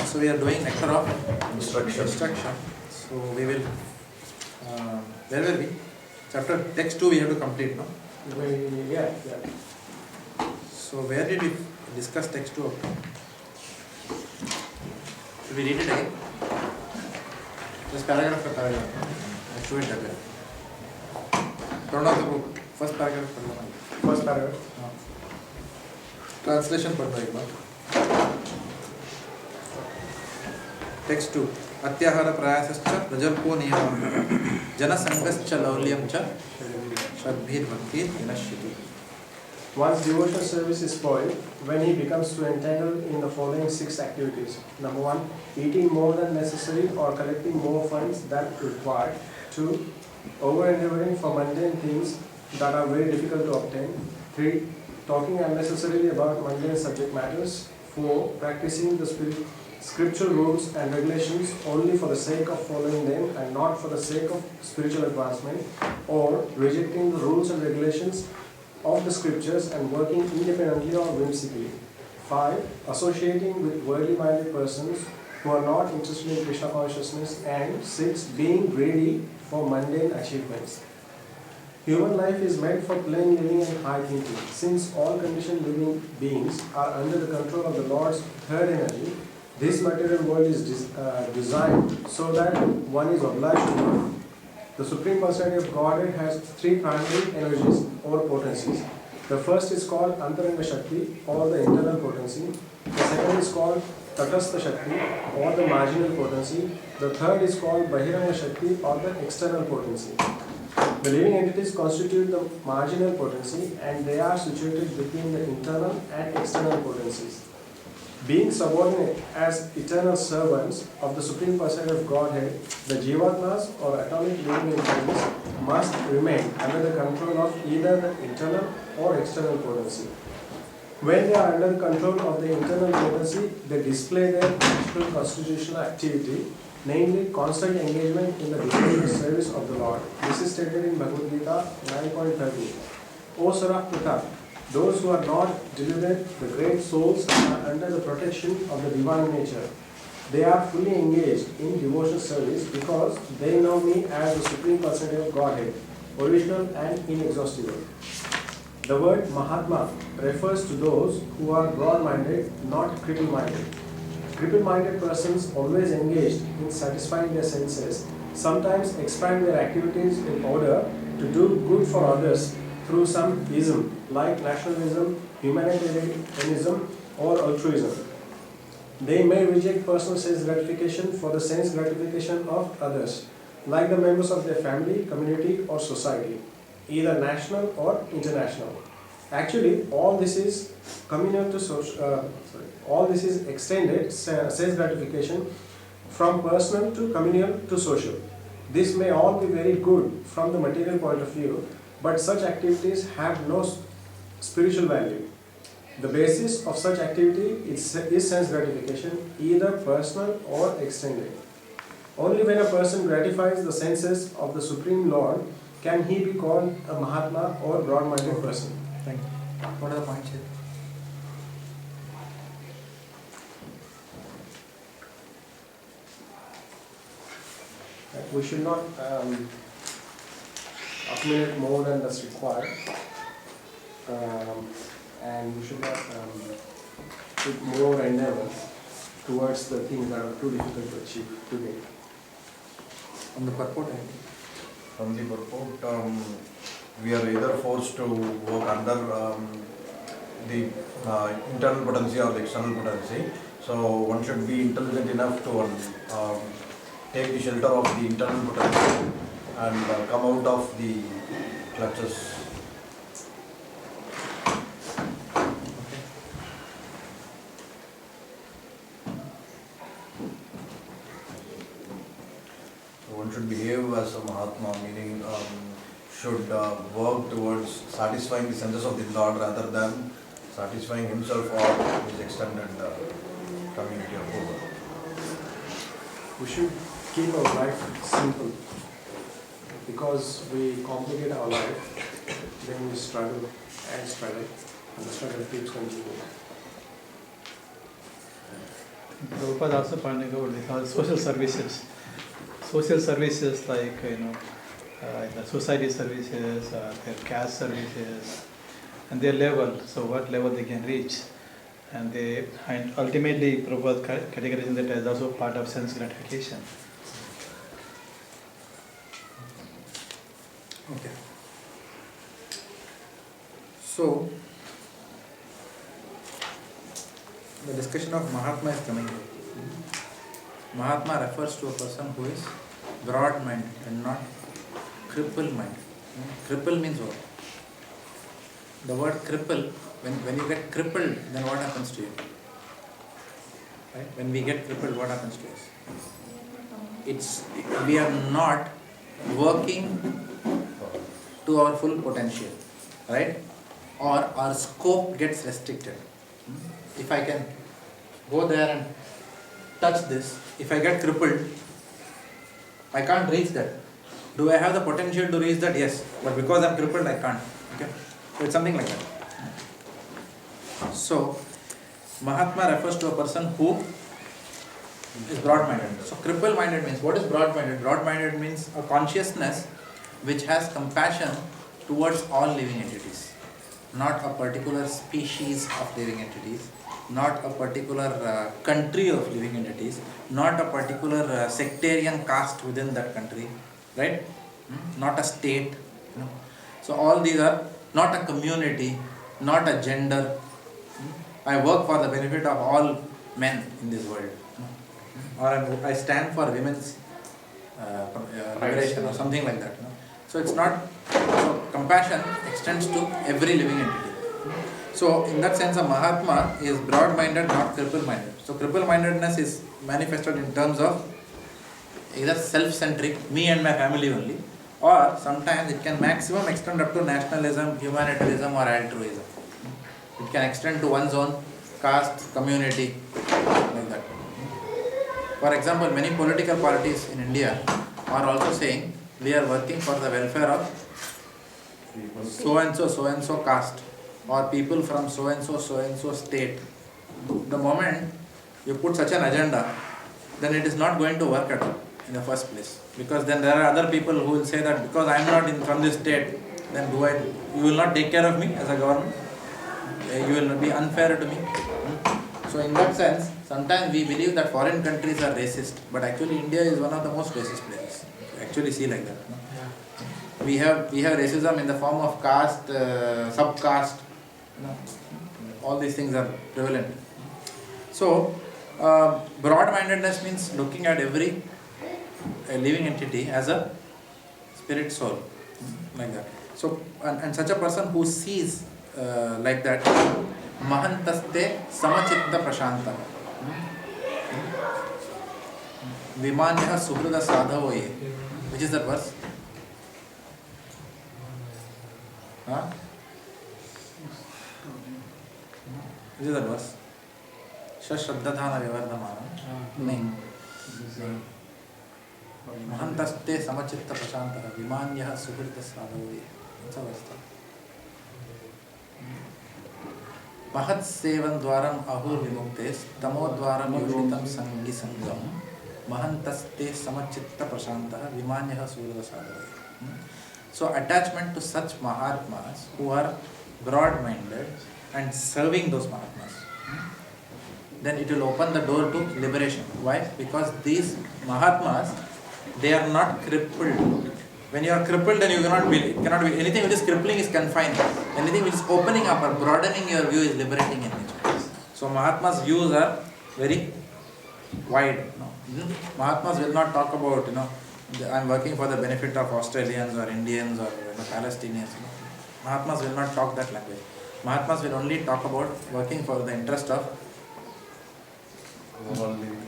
So we are doing Nectar of Instruction. So we will, where were we? Chapter text 2 we have to complete, no? Yeah. So where did we discuss text 2 up to? Should we read it again? Just paragraph by paragraph. Let's do it that way. Turn out the book. First paragraph. First paragraph. Translation पढ़ना एक बार. Text 2. अत्याहार प्रयासश्च प्रजल्पो नियमः जनसंगश्च लौल्यं च षड्भिर्भक्तिर् विनश्यति. One's devotional service is spoiled when he becomes too entangled in the following 6 activities. Number 1, eating more than necessary or collecting more funds than required. 2, over-endeavoring for mundane things that are very difficult to obtain. 3, talking unnecessarily about mundane subject matters. 4, practicing the scriptural rules and regulations only for the sake of following them and not for the sake of spiritual advancement, or rejecting the rules and regulations of the scriptures and working independently or whimsically. 5, associating with worldly-minded persons who are not interested in Krishna consciousness. And 6, being greedy for mundane achievements. Human life is meant for plain living and high thinking. Since all conditioned living beings are under the control of the Lord's third energy, this material world is designed so that one is obliged to work. The Supreme Personality of Godhead has 3 primary energies or potencies. The first is called Antaranga Shakti, or the internal potency. The second is called Tatastha Shakti, or the marginal potency. The third is called Bahiranga Shakti, or the external potency. The living entities constitute the marginal potency, and they are situated between the internal and external potencies. Being subordinate as eternal servants of the Supreme Personality of Godhead, the Jivatmas or atomic living entities must remain under the control of either the internal or external potency. When they are under the control of the internal potency, they display their natural constitutional activity, namely constant engagement in the devotional service of the Lord. This is stated in Bhagavad Gita 9.30. O Sarah Pratap, those who are not deluded, the great souls, are under the protection of the divine nature. They are fully engaged in devotional service because they know me as the Supreme Personality of Godhead, original and inexhaustible. The word Mahatma refers to those who are broad-minded, not cripple-minded. Cripple-minded persons always engaged in satisfying their senses, sometimes expand their activities in order to do good for others through some ism like nationalism, humanitarianism, or altruism. They may reject personal sense gratification for the sense gratification of others, like the members of their family, community, or society, either national or international. Actually, all this is communal to social. All this is extended sense gratification from personal to communal to social. This may all be very good from the material point of view, but such activities have no spiritual value. The basis of such activity is sense gratification, either personal or extended. Only when a person gratifies the senses of the Supreme Lord can he be called a Mahatma or broad-minded person. Thank you. What are the points here? We should not accumulate more than that's required, and we should not put more endeavor towards the things that are too difficult to achieve today. From the purport, From the purport, we are either forced to work under the internal potency or the external potency. So one should be intelligent enough to take the shelter of the internal potency and come out of the clutches. So one should behave as a Mahatma, meaning should work towards satisfying the senses of the Lord rather than satisfying himself or his extended community of people. We should keep our life simple, because we complicate our life, then we struggle and the struggle keeps continuing. Prabhupada also pointing out these are social services. Social services like, the society services, their caste services, and their level, so what level they can reach. And ultimately Prabhupada categorizing that as also part of sense gratification. Okay. So, the discussion of Mahatma is coming here. Mahatma refers to a person who is broad-minded and not cripple-minded. Cripple means what? The word cripple, when you get crippled, then what happens to you? Right? When we get crippled, what happens to us? We are not working to our full potential, right? Or our scope gets restricted. If I can go there and touch this, if I get crippled, I can't reach that. Do I have the potential to reach that? Yes, but because I'm crippled, I can't. Okay, so it's something like that. So Mahatma refers to a person who is broad-minded. So cripple-minded means, what is broad-minded? Broad-minded means a consciousness which has compassion towards all living entities, not a particular species of living entities, not a particular country of living entities, not a particular sectarian caste within that country, right? Not a state. So all these are not a community, not a gender. I work for the benefit of all men in this world, or I stand for women's liberation or something like that. So it's not. So compassion extends to every living entity. So in that sense, a Mahatma is broad-minded, not cripple-minded. So cripple-mindedness is manifested in terms of either self-centric, me and my family only, or sometimes it can maximum extend up to nationalism, humanitarianism, or altruism. It can extend to one's own caste, community, like that. For example, many political parties in India are also saying we are working for the welfare of so and so caste, or people from so and so state. The moment you put such an agenda, then it is not going to work at all in the first place, because then there are other people who will say that because I am not from this state, then you will not take care of me as a government, you will be unfair to me. So in that sense, sometimes we believe that foreign countries are racist, but actually India is one of the most racist places. Actually see like that. We have racism in the form of caste, subcaste. All these things are prevalent. So broad-mindedness means looking at every living entity as a spirit soul, like that. So and such a person who sees like that, mahantaste samachitta prashanta, vimanyah suhrida sadhavoye. Which is that verse? Which is that verse? Shashraddhana vivardhamana. Nahin. Mahantaste samachitta prashanta vimanyah suhrida sadhavoye. What's a verse? Mahat sevan dwaram ahur vimuktes tamo dwaram yushitam sangi sangam mahantaste samachitta prashantah vimanyah surya sadhavoye. So attachment to such Mahatmas who are broad-minded and serving those Mahatmas, then it will open the door to liberation. Why? Because these Mahatmas, they are not crippled. When you are crippled, then you cannot be anything which is crippling is confining. Anything which is opening up or broadening your view is liberating in nature. So Mahatma's views are very wide. Mahatmas will not talk about, I am working for the benefit of Australians or Indians or Palestinians. Mahatmas will not talk that language. Mahatmas will only talk about working for the interest of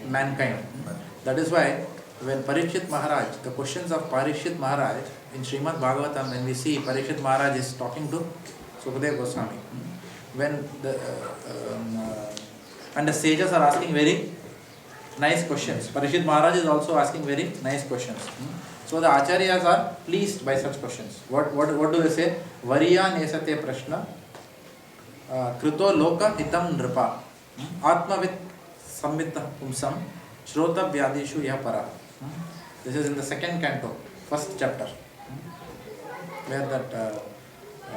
mankind. That is why when Parikshit Maharaj, the questions of Parikshit Maharaj in Srimad Bhagavatam, when we see Parikshit Maharaj is talking to Sukadeva Goswami, when the sages are asking very nice questions. Parikshit Maharaj is also asking very nice questions. So the Acharyas are pleased by such questions. What do they say? Variya nesate prashna krito loka hitam nripa atmavit Samvita Pumsam Shrota Vyadishu Yapara. This is in the second canto, first chapter, where that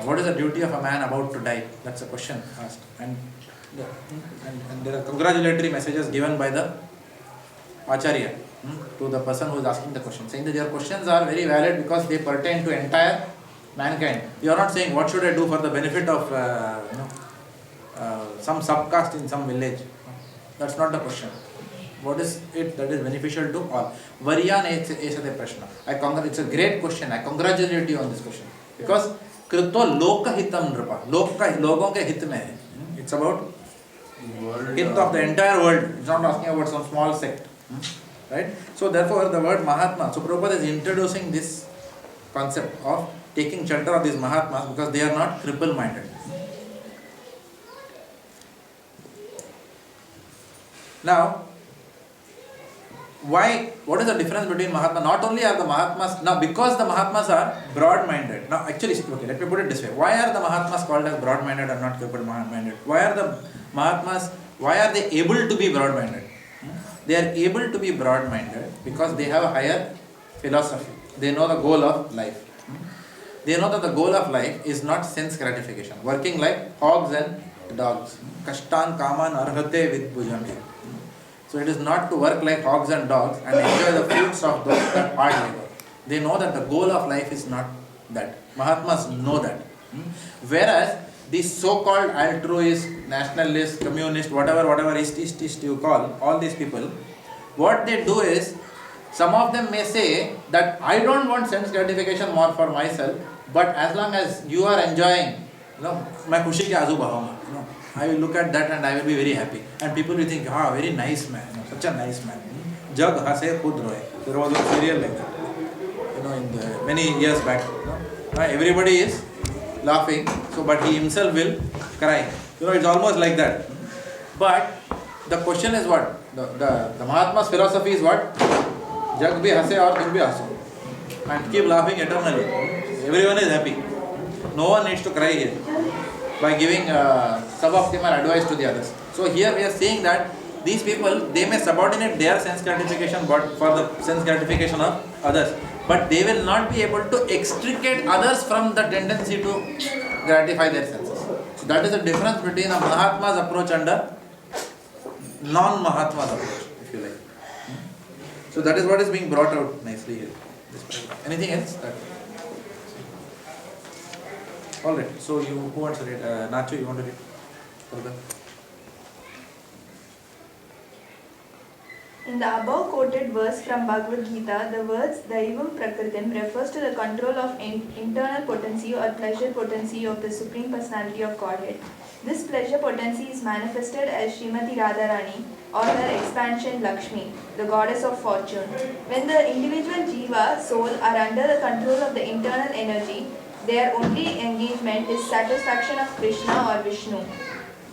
what is the duty of a man about to die? That's a question asked, and there are congratulatory messages given by the Acharya to the person who is asking the question, saying that your questions are very valid because they pertain to entire mankind. You are not saying what should I do for the benefit of some subcaste in some village. That's not the question. What is it that is beneficial to all? Varyan esate prashna. It's a great question. I congratulate you on this question. Because Krito loka hitam nripa. Logon ke hit mein hai. It's about hit of the entire world. It's not asking about some small sect. Right? So therefore the word Mahatma. So Prabhupada is introducing this concept of taking shelter of these Mahatmas because they are not cripple-minded. Now, what is the difference between Mahatma? Not only are the Mahatmas, now because the Mahatmas are broad-minded. Now actually, okay, let me put it this way. Why are the Mahatmas called as broad-minded and not cripple-minded? Why are the Mahatmas, why are they able to be broad-minded? They are able to be broad-minded because they have a higher philosophy. They know the goal of life. They know that the goal of life is not sense gratification. Working like hogs and dogs. Kashtan kaman arhate with bhujami. So it is not to work like hogs and dogs and enjoy the fruits of that hard labor. They know that the goal of life is not that. Mahatmas know that. Whereas these so-called altruists, nationalists, communists, whatever ist you call, all these people, what they do is, some of them may say that I don't want sense gratification more for myself, but as long as you are enjoying, मैं खुशी के आजू बहाऊंगा, I will look at that and I will be very happy. And people will think, very nice man, such a nice man. Jug hase khud roye. There was a serial like that, in the, many years back. Everybody is laughing, so but he himself will cry. It's almost like that. But the question is what? The Mahatma's philosophy is what? Jug bhi hase aur tum bhi haso. And keep laughing eternally. Everyone is happy. No one needs to cry here by giving suboptimal advice to the others. So here we are saying that these people, they may subordinate their sense gratification for the sense gratification of others, but they will not be able to extricate others from the tendency to gratify their senses. So that is the difference between a Mahatma's approach and a non-Mahatma's approach, if you like. So that is what is being brought out nicely here. Anything else? Alright, so who wants to read? Nacho, you want to read further? In the above quoted verse from Bhagavad Gita, the words Daivam Prakritim refers to the control of internal potency or pleasure potency of the Supreme Personality of Godhead. This pleasure potency is manifested as Srimati Radharani or her expansion Lakshmi, the goddess of fortune. When the individual Jiva, soul, are under the control of the internal energy, their only engagement is satisfaction of Krishna or Vishnu.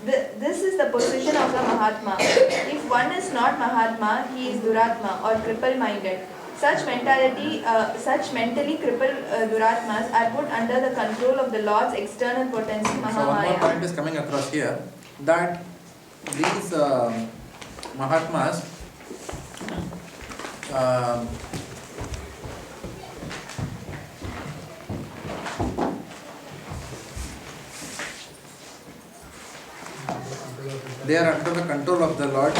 This is the position of the Mahatma. If one is not Mahatma, he is Duratma or cripple-minded. Such mentally crippled Duratmas are put under the control of the Lord's external potency, Mahamaya. So one more point is coming across here, that these Mahatmas they are under the control of the Lord's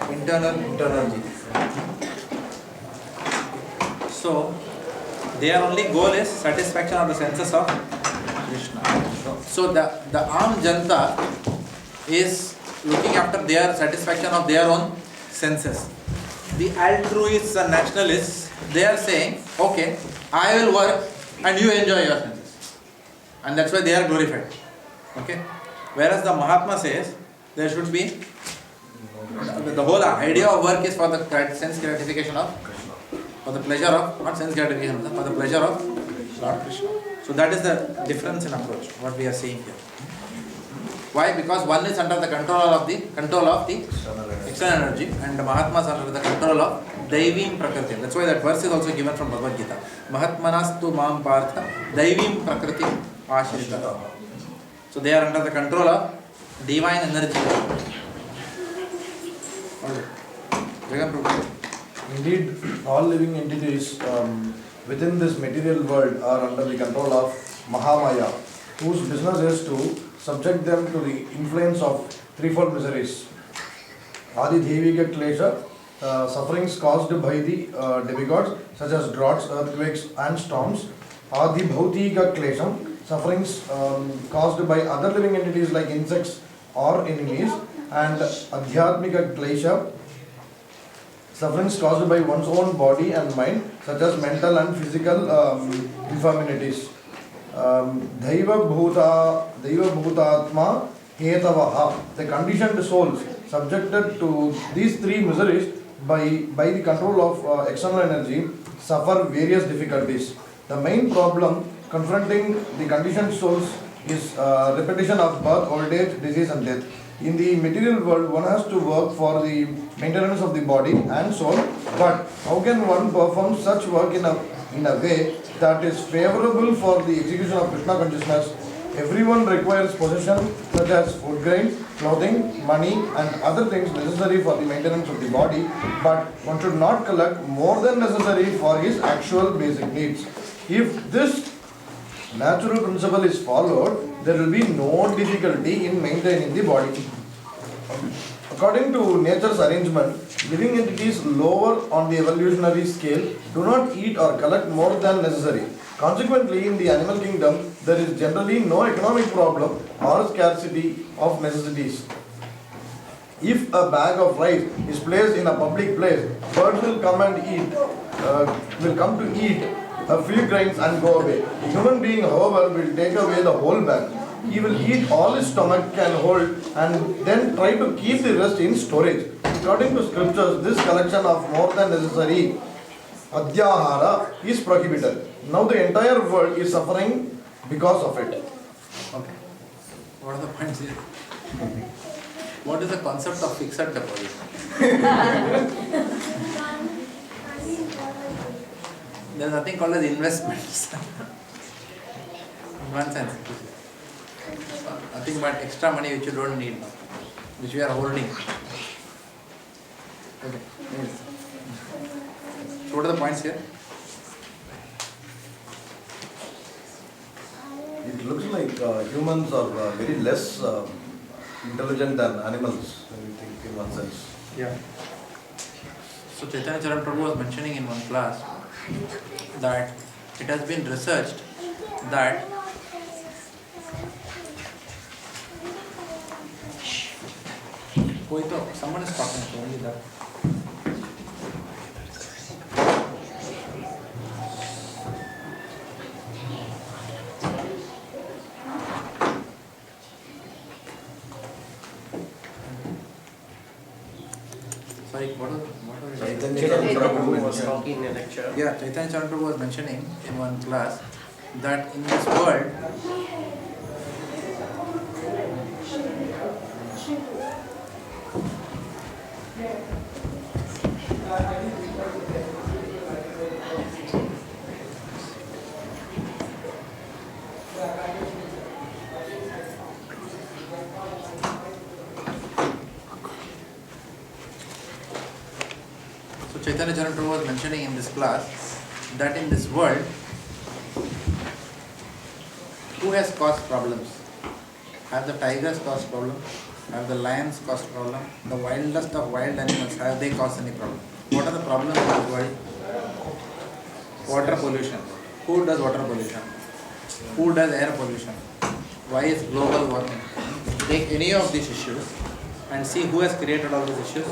internal energy. So their only goal is satisfaction of the senses of Krishna. So the Aam Janta is looking after their satisfaction of their own senses. The altruists and nationalists, they are saying, okay, I will work and you enjoy your senses. And that's why they are glorified. Okay? Whereas the Mahatma says, there should be, the whole idea of work is for the sense gratification of, for the pleasure of, not sense gratification, for the pleasure of Lord Krishna. So that is the difference in approach, what we are seeing here. Why? Because one is under the control of the external energy, and the Mahatmas are under the control of Daivim Prakriti. That's why that verse is also given from Bhagavad Gita. Mahatmanastu Mam Partha Daivim Prakriti Ashrita. So they are under the control of divine energy. Vegan Prabhupada. Indeed, all living entities within this material world are under the control of Mahamaya, whose business is to subject them to the influence of threefold miseries. Adi Devika Klesha, sufferings caused by the demigods such as droughts, earthquakes and storms. Adi Bhautika Klesham, sufferings caused by other living entities like insects or enemies. And Adhyatmika Klesha, sufferings caused by one's own body and mind, such as mental and physical infirmities. Daiva Bhutatma Hetavaha, the conditioned souls subjected to these three miseries by the control of external energy suffer various difficulties. The main problem confronting the conditioned souls is repetition of birth, old age, disease and death. In the material world, one has to work for the maintenance of the body and soul, but how can one perform such work in a way that is favorable for the execution of Krishna consciousness? Everyone requires possession such as food grains, clothing, money and other things necessary for the maintenance of the body, but one should not collect more than necessary for his actual basic needs. If this natural principle is followed, there will be no difficulty in maintaining the body. According to nature's arrangement, living entities lower on the evolutionary scale do not eat or collect more than necessary. Consequently, in the animal kingdom, there is generally no economic problem or scarcity of necessities. If a bag of rice is placed in a public place, birds will come to eat a few grains and go away. A human being, however, will take away the whole bag. He will eat all his stomach can hold and then try to keep the rest in storage. According to scriptures, this collection of more than necessary adhyahara is prohibited. Now the entire world is suffering because of it. Okay. What are the points here? What is the concept of fixed deposit? There is nothing called as investments. In one sense. Nothing but extra money which you don't need now, which we are holding. Okay. So what are the points here? It looks like humans are very less intelligent than animals, when you think in one sense. Yeah. So Chaitanya Charan Prabhu was mentioning in one class that it has been researched that someone is talking, so only that. Sorry, what was Chaitanya Charan Prabhu was talking in a lecture. Yeah, Chaitanya Charan Prabhu was mentioning in one class that in this world, Chaitanya Charan Prabhu was mentioning in this class that in this world, who has caused problems? Have the tigers caused problem? Have the lions caused problem? The wildest of wild animals, have they caused any problem? What are the problems in this world? Water pollution. Who does water pollution? Who does air pollution? Why is global warming? Take any of these issues and see who has created all these issues.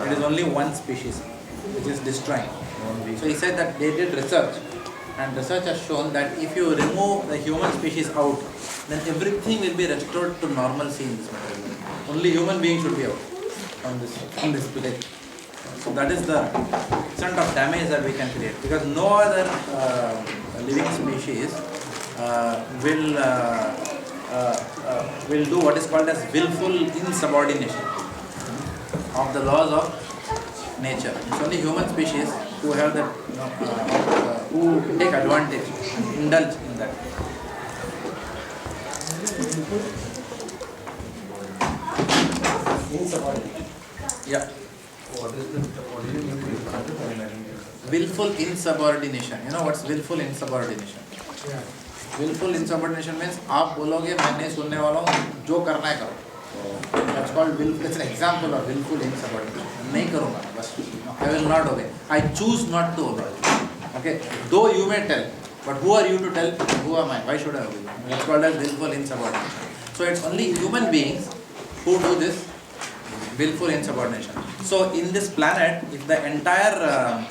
It is only one species which is destroying. So he said that they did research, and research has shown that if you remove the human species out, then everything will be restored to normalcy in this material. Only human beings should be out on this village. So that is the extent of damage that we can create, because no other living species will do what is called as willful insubordination of the laws of nature. It's only human species who have that, who take advantage, indulge in that. Yeah. What do you mean with Willful insubordination. You know what's willful insubordination? Yeah. Willful insubordination means आप बोलोगे मैं नहीं सुनने वाला हूँ, जो करना है करो. That's called willful. It's an example of willful insubordination. नहीं करूँगा बस. I will not obey. I choose not to obey. Okay. Though you may tell, but who are you to tell? Who am I? Why should I obey? That's called as willful insubordination. So it's only human beings who do this willful insubordination. So in this planet, if the entire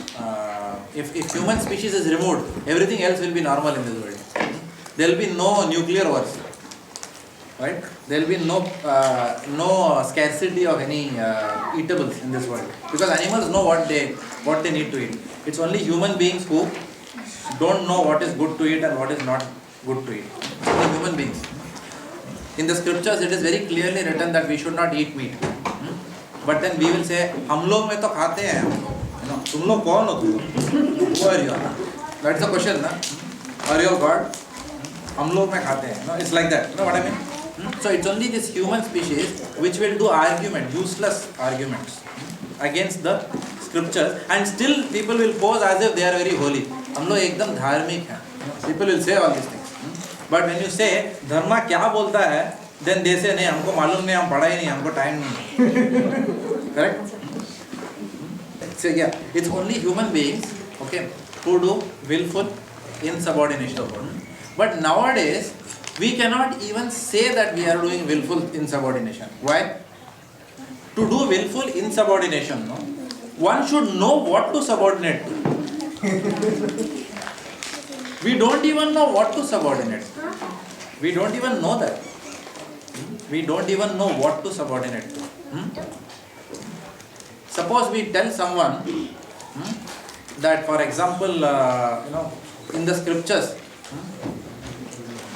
if human species is removed, everything else will be normal in this world. There will be no nuclear wars, right? There will be no scarcity of any eatables in this world, because animals know what they need to eat. It's only human beings who don't know what is good to eat and what is not good to eat. Only human beings. In the scriptures, it is very clearly written that we should not eat meat. But then we will say, हम लोग में तो खाते हैं हम लोग. You know, तुम लोग कौन हो तुम? Who are you? That's the question, na? Are you God? हम लोग में खाते हैं. No, it's like that. You know what I mean? So it's only this human species which will do useless arguments against the scriptures, and still people will pose as if they are very holy. हम लोग एकदम धार्मिक हैं. People will say all these things. But when you say धर्मा क्या बोलता है, then they say नहीं हमको मालूम नहीं, हम पढ़ा ही नहीं, हमको टाइम नहीं. Correct? So yeah, it's only human beings, okay, who do willful insubordination. But nowadays we cannot even say that we are doing willful insubordination. Why? To do willful insubordination, no, one should know what to subordinate to. We don't even know what to subordinate. We don't even know that. We don't even know what to subordinate to. Suppose we tell someone that, for example, in the scriptures,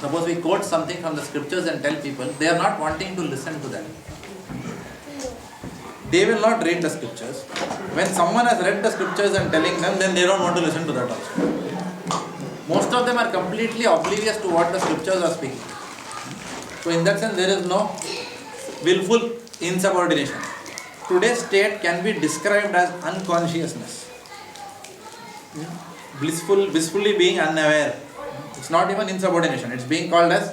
suppose we quote something from the scriptures and tell people, they are not wanting to listen to that. They will not read the scriptures. When someone has read the scriptures and telling them, then they don't want to listen to that also. Most of them are completely oblivious to what the scriptures are speaking. So in that sense, there is no willful insubordination. Today's state can be described as unconsciousness. Blissfully being unaware. It's not even insubordination. It's being called as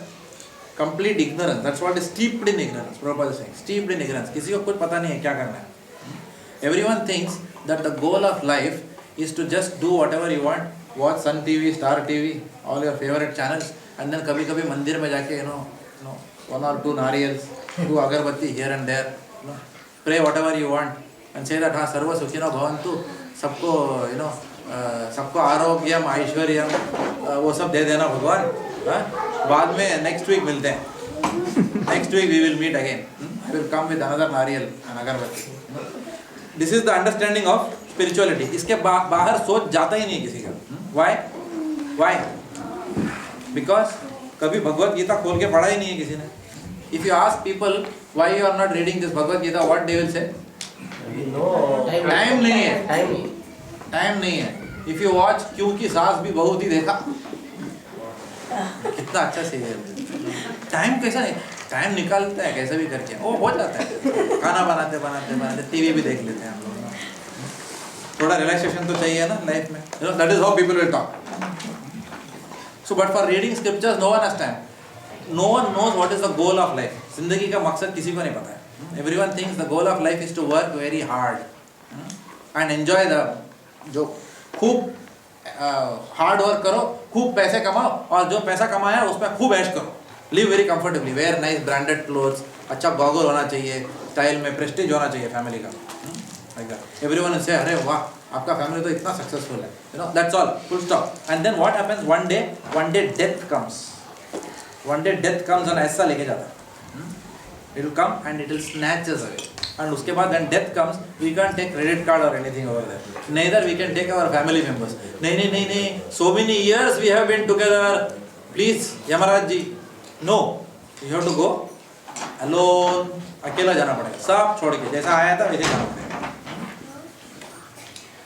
complete ignorance. That's what is steeped in ignorance. Prabhupada is saying, steeped in ignorance. किसी को कुछ पता नहीं है क्या करना है. Everyone thinks that the goal of life is to just do whatever you want. Watch Sun TV, Star TV, all your favorite channels, and then कभी-कभी मंदिर में जाके one or two nariyals, do agarbatti here and there, pray whatever you want, and say that हाँ सर्व सुखिनो भवन्तु, सबको सबको आरोग्यम ऐश्वर्यम वो सब दे देना भगवान. बाद में next week मिलते हैं. Next week we will meet again. I will come with another nariyal and agarbatti. This is the understanding of spirituality. इसके बाहर सोच जाता ही नहीं किसी का. Why? Because कभी भगवद गीता खोल के पढ़ा ही नहीं है किसी ने. If you ask people why you are not reading this Bhagavad Gita, what they will say? No. Time नहीं है. Time नहीं है. If you watch क्योंकि सास भी बहुत ही देखा, कितना अच्छा सीरियल. टाइम कैसा नहीं, टाइम निकालता है कैसे भी करके, वो हो जाता है. खाना बनाते टीवी भी देख लेते हैं हम लोग. थोड़ा रिलैक्सेशन तो चाहिए ना लाइफ में. That is how people will talk. So but for reading scriptures, no one has time. No one knows what is the goal of life. जिंदगी का मकसद किसी को नहीं पता है. Everyone thinks the goal of life is to work very hard and enjoy the जो खूब हार्ड वर्क करो, खूब पैसे कमाओ, और जो पैसा कमाया उसमें खूब ऐश करो. Live very comfortably, wear nice branded clothes, अच्छा गॉगल होना चाहिए, स्टाइल में प्रेस्टीज होना चाहिए फैमिली का. Like that. Everyone will say, अरे वाह, आपका फैमिली तो इतना सक्सेसफुल है. That's all. Full stop. And then what happens? One day death comes. One day death comes and ऐसा लेके जाता है. It will come and it will snatch us away. And उसके बाद when death comes, we can't take credit card or anything over there. Neither we can take our family members. नहीं. So many years we have been together. Please, Yamaraj ji. No. You have to go alone. अकेला जाना पड़ेगा. सब छोड़ के जैसा आया था वैसे जाना पड़ेगा.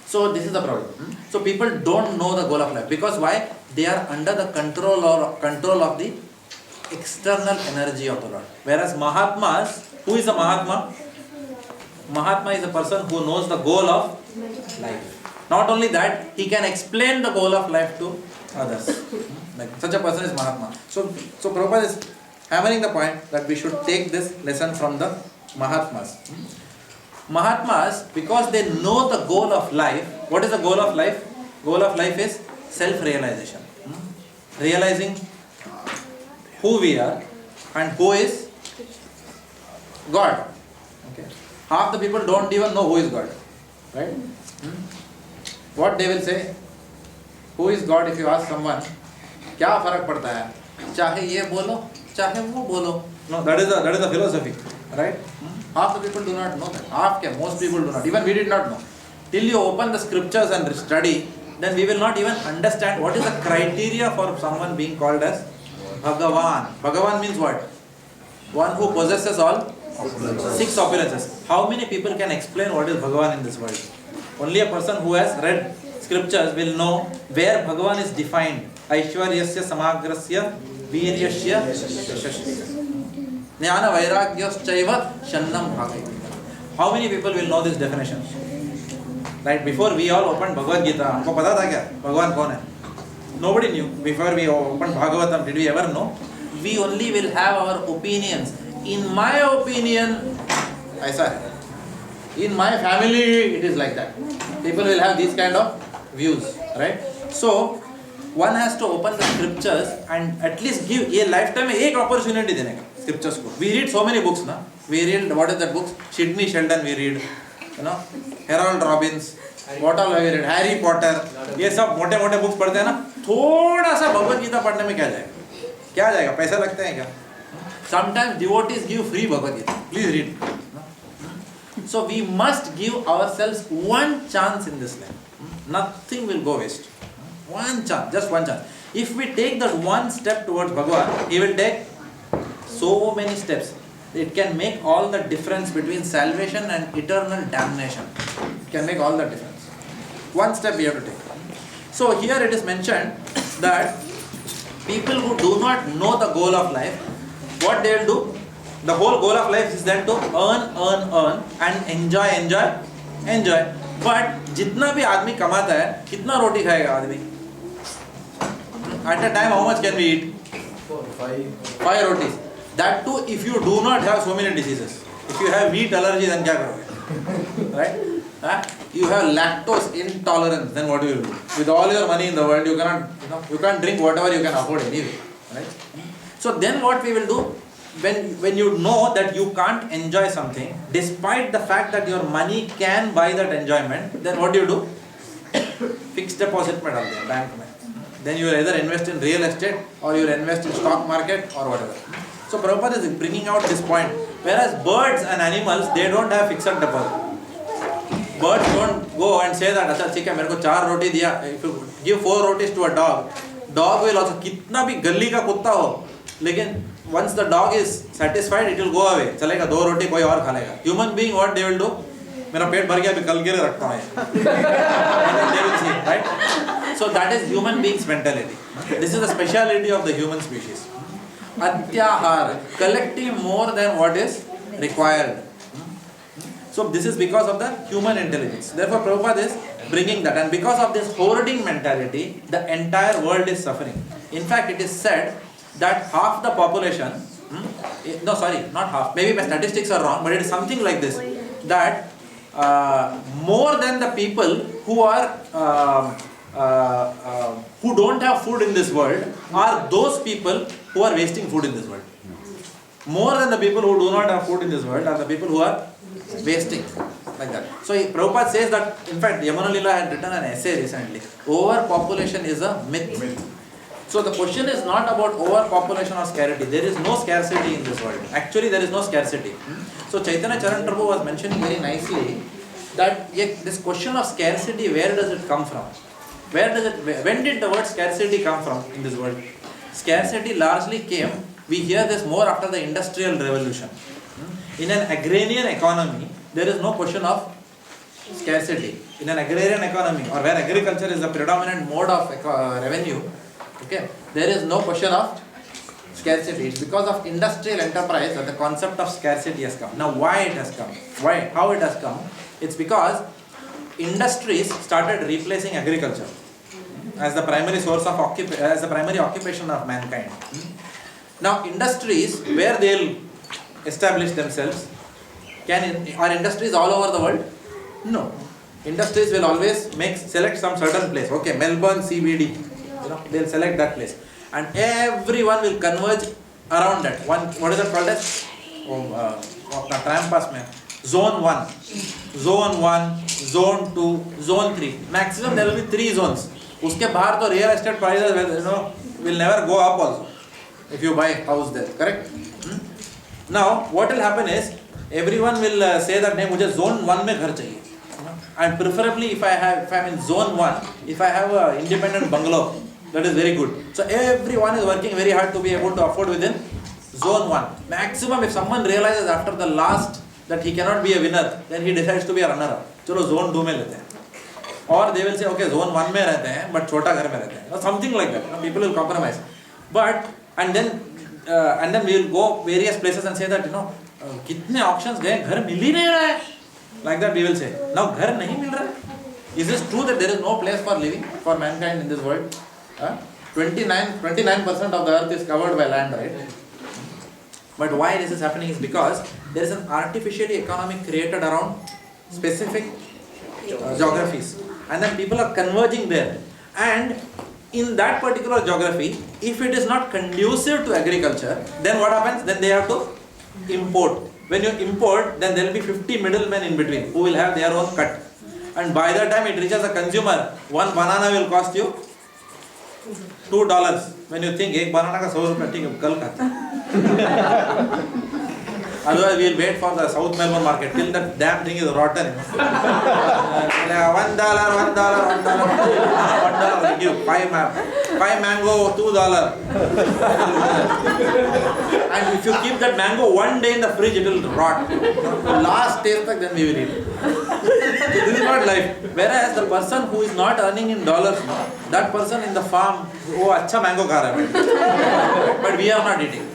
So this is the problem. So people don't know the goal of life. Because why? They are under the control of the external energy of the Lord. Whereas Mahatmas, who is a Mahatma? Mahatma is a person who knows the goal of life. Not only that, he can explain the goal of life to others. Like such a person is Mahatma. So Prabhupada is hammering the point that we should take this lesson from the Mahatmas. Mahatmas, because they know the goal of life. What is the goal of life? Goal of life is self-realization. Realizing who we are and who is God. Okay. Half the people don't even know who is God. Right? What they will say? Who is God? If you ask someone, क्या फर्क पड़ता है? चाहे ये बोलो, चाहे वो बोलो. No, that is the philosophy, right? Half the people do not know that. Most people do not. Even we did not know. Till you open the scriptures and study, then we will not even understand what is the criteria for someone being called as Bhagavan. Bhagavan means what? One who possesses all 6 opulences. How many people can explain what is Bhagavan in this world? Only a person who has read scriptures will know where Bhagavan is defined. Aishwaryasya samagrasya viryasya yashasya. Jnana vairagyaschaiva shannam bhagavad. How many people will know this definition? Right, before we all opened Bhagavad Gita, हमको पता था क्या भगवान कौन है? Nobody knew. Before we opened Bhagavatam, did we ever know? We only will have our opinions. In my opinion, ऐसा है. In my family, it is like that. People will have these kind of views, right? So one has to open the scriptures and at least give a lifetime में एक opportunity देने का scriptures को. We read so many books, ना? We read, what is that books? Sidney Sheldon we read, you know, Harold Robbins, what all have we read? Harry Potter. ये सब मोटे-मोटे books पढ़ते हैं ना? थोड़ा सा भगवद गीता पढ़ने में क्या जाएगा? क्या जाएगा? पैसा लगते हैं क्या? Sometimes devotees give free Bhagavad Gita. Please read. So we must give ourselves one chance in this life. Nothing will go waste. One chance, just one chance. If we take that one step towards Bhagavan, he will take so many steps. It can make all the difference between salvation and eternal damnation. It can make all the difference. One step we have to take. So here it is mentioned that people who do not know the goal of life, what they will do? The whole goal of life is then to earn and enjoy. But जितना भी आदमी कमाता है, कितना रोटी खाएगा आदमी? At a time, how much can we eat? 5 rotis. That too, if you do not have so many diseases. If you have wheat allergy, then क्या करोगे? Right? You have lactose intolerance, then what do you do? With all your money in the world, you can't drink whatever you can afford anyway. Right? So then what we will do? When you know that you can't enjoy something, despite the fact that your money can buy that enjoyment, then what do? Fixed deposit में डाल दिया bank में. Then you will either invest in real estate or you will invest in stock market or whatever. So Prabhupada is bringing out this point. Whereas birds and animals, they don't have fixed deposit. Birds don't go and say that, अच्छा ठीक है मेरे को 4 रोटी दिया. If you give 4 rotis to a dog, dog will also कितना भी गली का कुत्ता हो, लेकिन once the dog is satisfied, it will go away. चलेगा 2 रोटी कोई और खा लेगा. Human being, what they will do? मेरा पेट भर गया अभी कल के लिए रखता हूँ. They will see, right? So that is human being's mentality. This is the speciality of the human species. Atyahar, collecting more than what is required. So this is because of the human intelligence. Therefore Prabhupada is bringing that, and because of this hoarding mentality, the entire world is suffering. In fact, it is said that half the population, not half, maybe my statistics are wrong, but it is something like this, that more than the people who are who don't have food in this world are those people who are wasting food in this world. More than the people who do not have food in this world are the people who are wasting, like that. So Prabhupada says that, in fact, Yamuna Lila had written an essay recently. Overpopulation is a myth. So the question is not about overpopulation or scarcity. There is no scarcity in this world. Actually, there is no scarcity. So Chaitanya Charan Prabhu was mentioning very nicely that this question of scarcity, where does it come from? When did the word scarcity come from in this world? Scarcity largely came, we hear this more after the Industrial Revolution. In an agrarian economy, there is no question of scarcity. In an agrarian economy, or where agriculture is the predominant mode of revenue, okay, there is no question of Scarcity. It's because of industrial enterprise that the concept of scarcity has come. Now, why it has come? Why? How it has come? It's because industries started replacing agriculture as the primary source of as the primary occupation of mankind. Now, industries where they'll establish themselves, are industries all over the world? No. Industries will always select some certain place. Okay, Melbourne CBD. They'll select that place, and everyone will converge around that. What is that called as? Tram pass mein. Zone 1, Zone 1, Zone 2, Zone 3. Maximum there will be 3 zones. Uske bahar to real estate prices will never go up also if you buy a house there. Correct? Now what will happen is everyone will say that nahi mujhe Zone 1 mein ghar chahiye. And preferably if I'm in Zone 1, if I have an independent bungalow, that is very good. So everyone is working very hard to be able to afford within Zone 1. Maximum if someone realizes after the last that he cannot be a winner, then he decides to be a runner-up. Chalo Zone 2 mein lete hain. Or they will say, okay, Zone 1 mein rehte hain, but chota ghar mein rehte hain. Something like that. People will compromise. And then we will go various places and say that, kitne auctions gaye, ghar mil hi nahi raha hai. Like that we will say. Now, ghar nahi mil raha hai. Is this true that there is no place for living for mankind in this world? 29% of the earth is covered by land, right? But why this is happening is because there is an artificial economy created around specific geographies, and then people are converging there. And in that particular geography, if it is not conducive to agriculture, then what happens? Then they have to import. When you import, then there will be 50 middlemen in between who will have their own cut. And by the time it reaches a consumer, one banana will cost you $2. When you think, एक banana का 100 रुपया ठीक है कल खाता. Otherwise, we will wait for the South Melbourne market till the damn thing is rotten. $1, $1 give 5 mango, $2. And if you keep that mango one day in the fridge, it will rot. Last taste, then we will eat. So this is not life. Whereas the person who is not earning in dollars, that person in the farm, अच्छा mango खा रहा है, but we are not eating.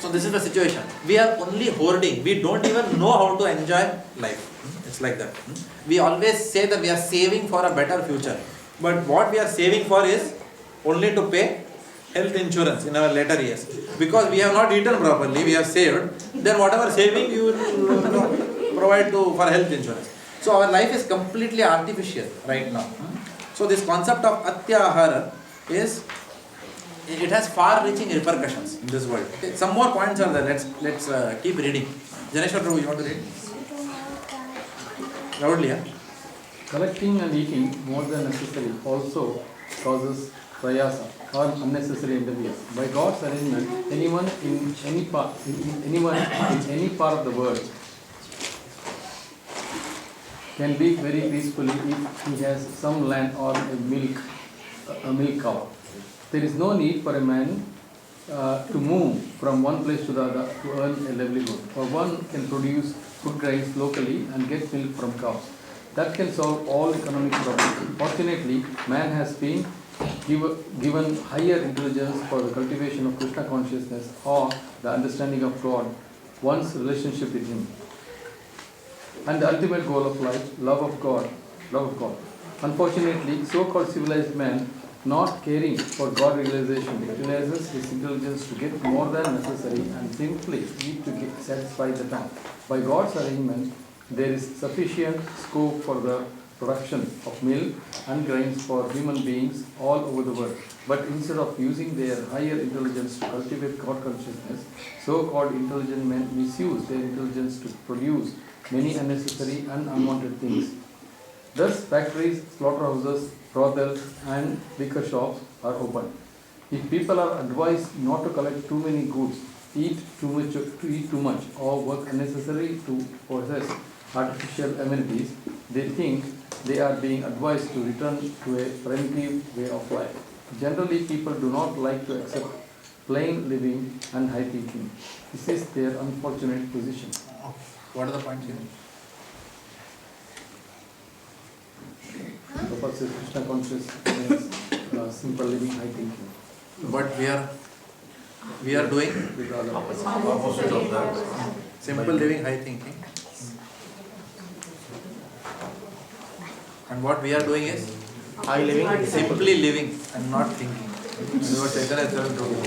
So this is the situation. We are only hoarding. We don't even know how to enjoy life. It's like that. We always say that we are saving for a better future. But what we are saving for is only to pay health insurance in our later years. Because we have not eaten properly, we have saved. Then whatever saving you will provide for health insurance. So our life is completely artificial right now. So this concept of Atyahara it has far-reaching repercussions in this world. Okay, some more points are there. Let's keep reading. Janeshwar Prabhu, you want to read? Loudly, yeah? Collecting and eating more than necessary also causes prayasa or unnecessary endeavors. By God's arrangement, anyone in any part of the world can live very peacefully if he has some land or a milk cow. There is no need for a man to move from one place to the other to earn a livelihood. For one can produce food grains locally and get milk from cows. That can solve all economic problems. Fortunately, man has been given higher intelligence for the cultivation of Krishna consciousness or the understanding of God, one's relationship with Him. And the ultimate goal of life, love of God. Unfortunately, so-called civilized man, not caring for God realization, utilizes his intelligence to get more than necessary and simply need to satisfy the tongue. By God's arrangement, there is sufficient scope for the production of milk and grains for human beings all over the world. But instead of using their higher intelligence to cultivate God consciousness, so-called intelligent men misuse their intelligence to produce many unnecessary and unwanted things. Thus, factories, slaughterhouses, brothels and liquor shops are open. If people are advised not to collect too many goods, eat too much, or work unnecessarily to possess artificial amenities, they think they are being advised to return to a primitive way of life. Generally, people do not like to accept plain living and high thinking. This is their unfortunate position. What are the points here? Prabhupada says Krishna consciousness means simple living, high thinking. But we are We are doing Opposite of that. simple living, high thinking. And what we are doing is High living. simply living and not thinking. This is what Chaitanya is doing.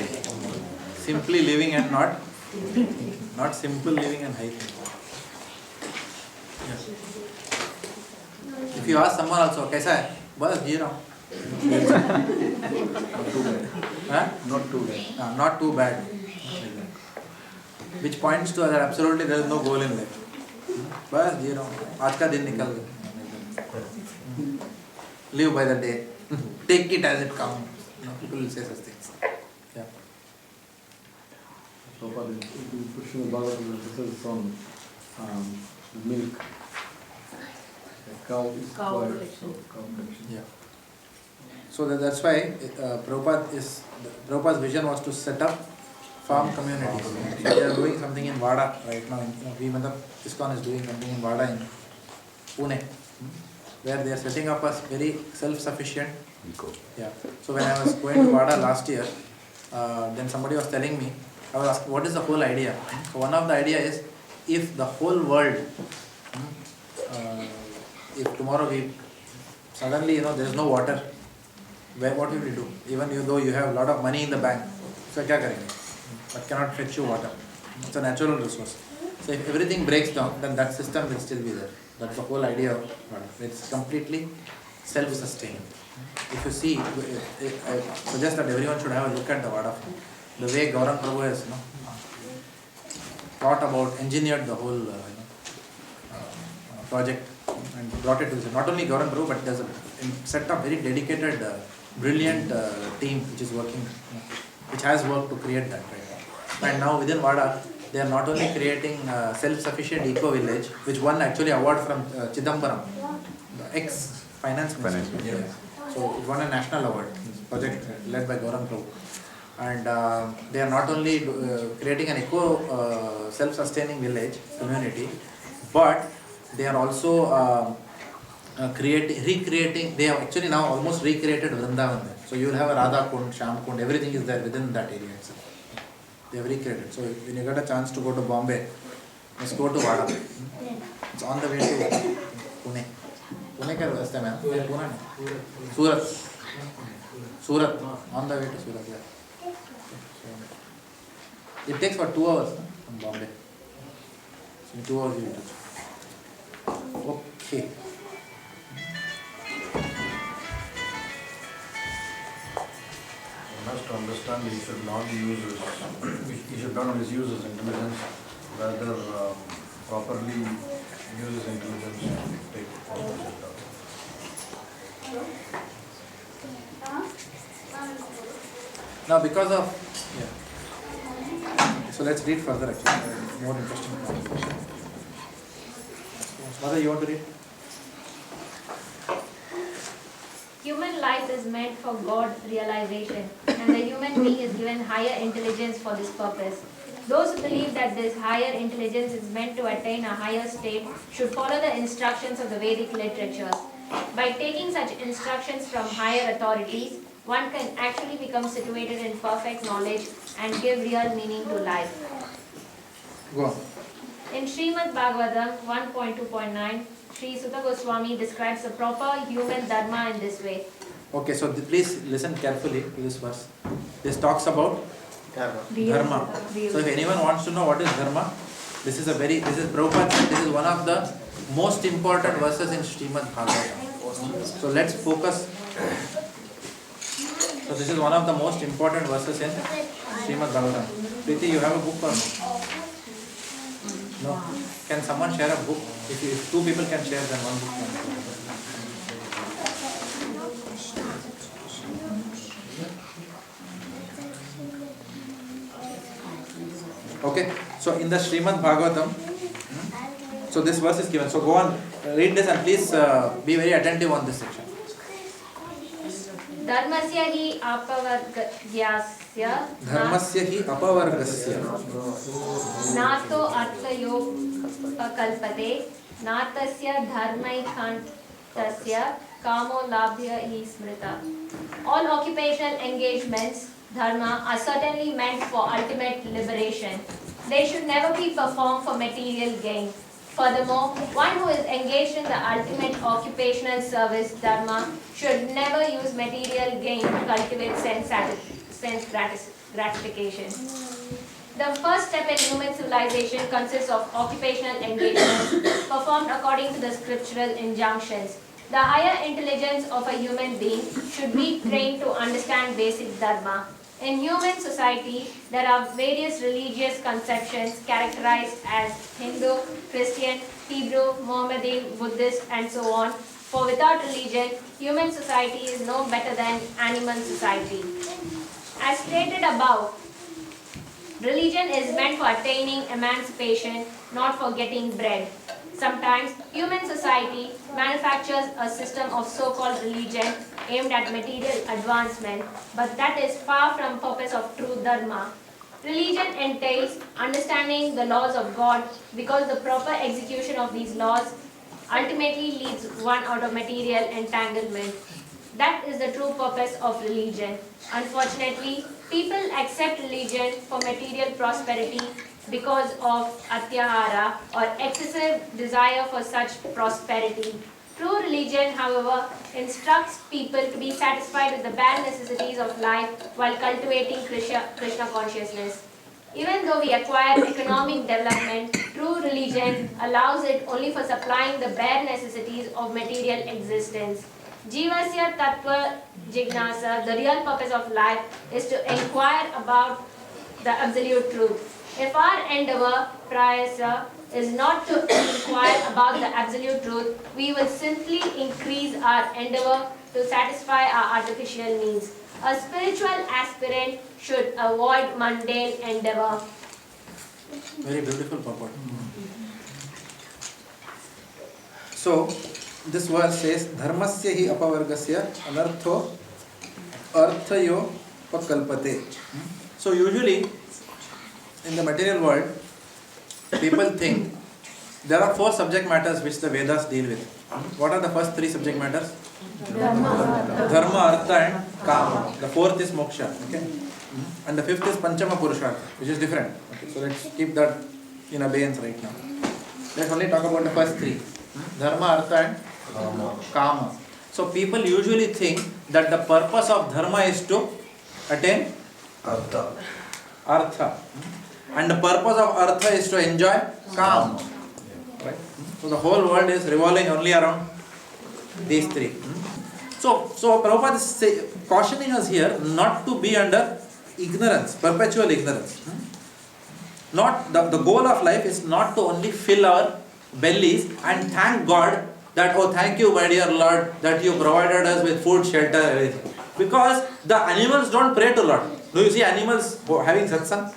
Simply living and not simple living and high thinking. Yes. If you ask someone also, कैसा है? बस जी रहा हूँ. Not too bad. Not too bad. Which points to that absolutely there is no goal in life. बस जी रहा हूँ. आज का दिन निकल गया. Live by the day. Take it as it comes. People will say such things. Yeah. So for the Krishna Bhagavad, this is on milk. The cow is required, so cow protection. Yeah. So that's why Prabhupada's vision was to set up farm communities. So they are doing something in Vada right now. ISKCON is doing something in Vada in Pune, where they are setting up a very self-sufficient. Yeah. So when I was going to Vada last year, then somebody was telling me, I was asking, what is the whole idea? So one of the idea is, if the whole world, if tomorrow we suddenly there is no water, what will we do? Even though you have a lot of money in the bank, so क्या करेंगे? But cannot fetch you water. It's a natural resource. So if everything breaks down, then that system will still be there. That's the whole idea of water. It's completely self-sustaining. If you see, I suggest that everyone should have a look at the Vada. The way Gaurang Prabhu has thought about, engineered the whole project and brought it to this. Not only Gaurang Prabhu, but there's a set up very dedicated, brilliant team which is working, which has worked to create that. Right? And now within Vada, they are not only creating self-sufficient eco-village, which won actually award from Chidambaram, the ex-finance minister. Yeah. So it won a national award, project led by Gaurang Prabhu. And they are not only creating an self-sustaining village community, but they are also recreating. They have actually now almost recreated Vrindavan there. So you will have a Radha Kund, Sham Kund, everything is there within that area itself. They have recreated. So when you get a chance to go to Bombay, just go to Vada. It's on the way to Pune. Pune ka rasta mein? Pune. Surat. On the way to Surat. Yeah. It takes for 2 hours from Bombay. So in 2 hours you will touch. Okay. One has to understand he should not misuse his intelligence, rather properly use his intelligence to take ownership. Now because of so let's read further actually. More interesting. Mother, you want to read? Human life is meant for God realization, and the human being is given higher intelligence for this purpose. Those who believe that this higher intelligence is meant to attain a higher state should follow the instructions of the Vedic literatures. By taking such instructions from higher authorities, one can actually become situated in perfect knowledge and give real meaning to life. Go on. In Srimad Bhagavatam 1.2.9, Sri Sutta Goswami describes the proper human dharma in this way. Okay, so please listen carefully to this verse. This talks about dharma. So if anyone wants to know what is dharma, this is Prabhupada said, this is one of the most important verses in Srimad Bhagavatam. So let's focus. So this is one of the most important verses in Srimad Bhagavatam. Preeti, you have a book or no? No? Can someone share a book? If 2 people can share, then 1 book can share. Okay, so in the Srimad Bhagavatam, so this verse is given. So go on, read this and please be very attentive on this section. Dharmasya hi apavargasya Dharmasya hi apavargasya nato arthayo kalpate natasya dharmaikantasya kamo labhya hi smrita. All occupational engagements dharma are certainly meant for ultimate liberation. They should never be performed for material gain. Furthermore, one who is engaged in the ultimate occupational service dharma should never use material gain to cultivate sense gratification. The first step in human civilization consists of occupational engagements performed according to the scriptural injunctions. The higher intelligence of a human being should be trained to understand basic dharma. In human society, there are various religious conceptions characterized as Hindu, Christian, Hebrew, Mohammedan, Buddhist, and so on. For without religion, human society is no better than animal society. As stated above, religion is meant for attaining emancipation, not for getting bread. Sometimes, human society manufactures a system of so-called religion aimed at material advancement, but that is far from purpose of true dharma. Religion entails understanding the laws of God because the proper execution of these laws ultimately leads one out of material entanglement. That is the true purpose of religion. Unfortunately, people accept religion for material prosperity because of atyahara or excessive desire for such prosperity. True religion, however, instructs people to be satisfied with the bare necessities of life while cultivating Krishna consciousness. Even though we acquire economic development, true religion allows it only for supplying the bare necessities of material existence. Jivasya Tattva Jignasa, the real purpose of life, is to inquire about the absolute truth. If our endeavor, prayasa, is not to inquire about the absolute truth, we will simply increase our endeavor to satisfy our artificial needs. A spiritual aspirant should avoid mundane endeavor. Very beautiful purport. So, this verse says, Dharmasya hi apavargasya anartho arthayo pakalpate. So, usually, in the material world, people think there are 4 subject matters which the Vedas deal with. What are the first 3 subject matters? Dharma, Artha and Kama. The 4th is Moksha. Okay? And the 5th is Panchama Purushartha, which is different. Okay? So let's keep that in abeyance right now. Let's only talk about the first 3. Dharma, Artha and Kama. So people usually think that the purpose of Dharma is to attain Artha. And the purpose of Artha is to enjoy Kama. Right? So the whole world is revolving only around these 3. So Prabhupada is cautioning us here not to be under ignorance, perpetual ignorance. Not the goal of life is not to only fill our bellies and thank God that, oh, thank you, my dear Lord, that you provided us with food, shelter, everything. Because the animals don't pray to Lord. Do you see animals having satsang?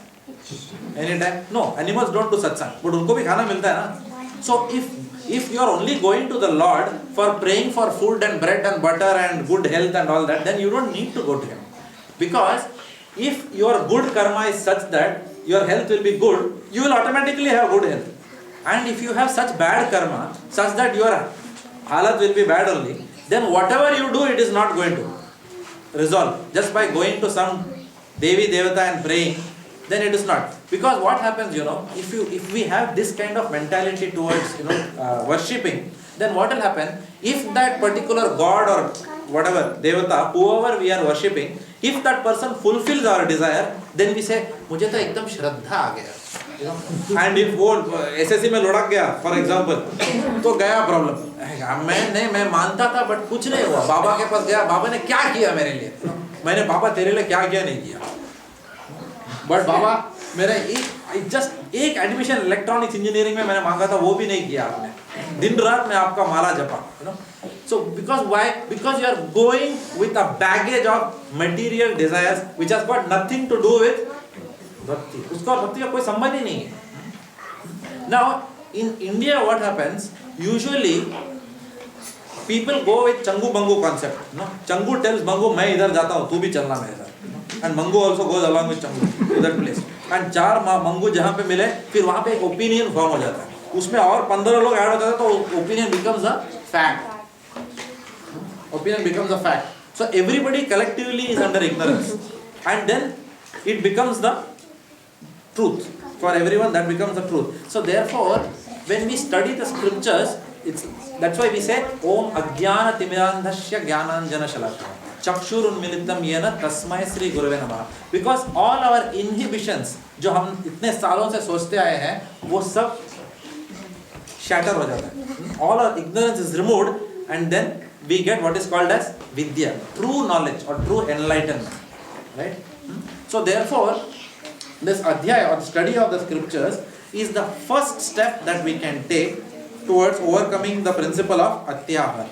Anytime? No, animals don't do satsang. But unko bhi khana milta hai na. So if you are only going to the Lord for praying for food and bread and butter and good health and all that, then you don't need to go to Him. Because if your good karma is such that your health will be good, you will automatically have good health. And if you have such bad karma, such that your halat will be bad only, then whatever you do, it is not going to resolve. Just by going to some Devi Devata and praying, then it is not. Because what happens, if we have this kind of mentality towards, worshipping, then what will happen? If that particular God or whatever, Devata, whoever we are worshipping, if that person fulfills our desire, then we say, मुझे तो एकदम श्रद्धा आ गया. And if वो SSC में लुढ़क गया, for example, तो गया problem. मैं मानता था, but कुछ नहीं हुआ. बाबा के पास गया, बाबा ने क्या किया मेरे लिए? मैंने बाबा तेरे लिए क्या किया नहीं किया. But बाबा मेरा एक एडमिशन इलेक्ट्रॉनिक्स इंजीनियरिंग में मैंने मांगा था, वो भी नहीं किया आपने. दिन रात मैं आपका माला जपा. So because why? Because you are going with a baggage of material desires which has got nothing to do with Bhakti. उसका और भक्ति का कोई संबंध ही नहीं है. Now in India what happens? Usually people go with Changu Bangu concept. No? Changu tells Bangu, मैं इधर जाता हूँ, तू भी चलना मेरे साथ. And Bangu also goes along with Changu to that place. And 4 Bangu जहाँ पे मिले, फिर वहाँ पे एक opinion form हो जाता है. उसमें और 15 लोग ऐड हो जाते हैं, तो opinion becomes a fact. Opinion becomes a fact. So everybody collectively is under ignorance. And then it becomes the truth. For everyone, that becomes the truth. So therefore, when we study the scriptures, that's why we say Om Ajnana Timirandhasya Jnananjana Shalakaya Chakshurun Militam Yena Tasmai Sri Gurave Namaha. Because all our inhibitions जो हम इतने सालों से सोचते आए हैं वो सब shatter हो जाता है. All our ignorance is removed and then we get what is called as Vidya, true knowledge or true enlightenment. Right? So therefore, this adhyaya or the study of the scriptures is the first step that we can take towards overcoming the principle of atyahara.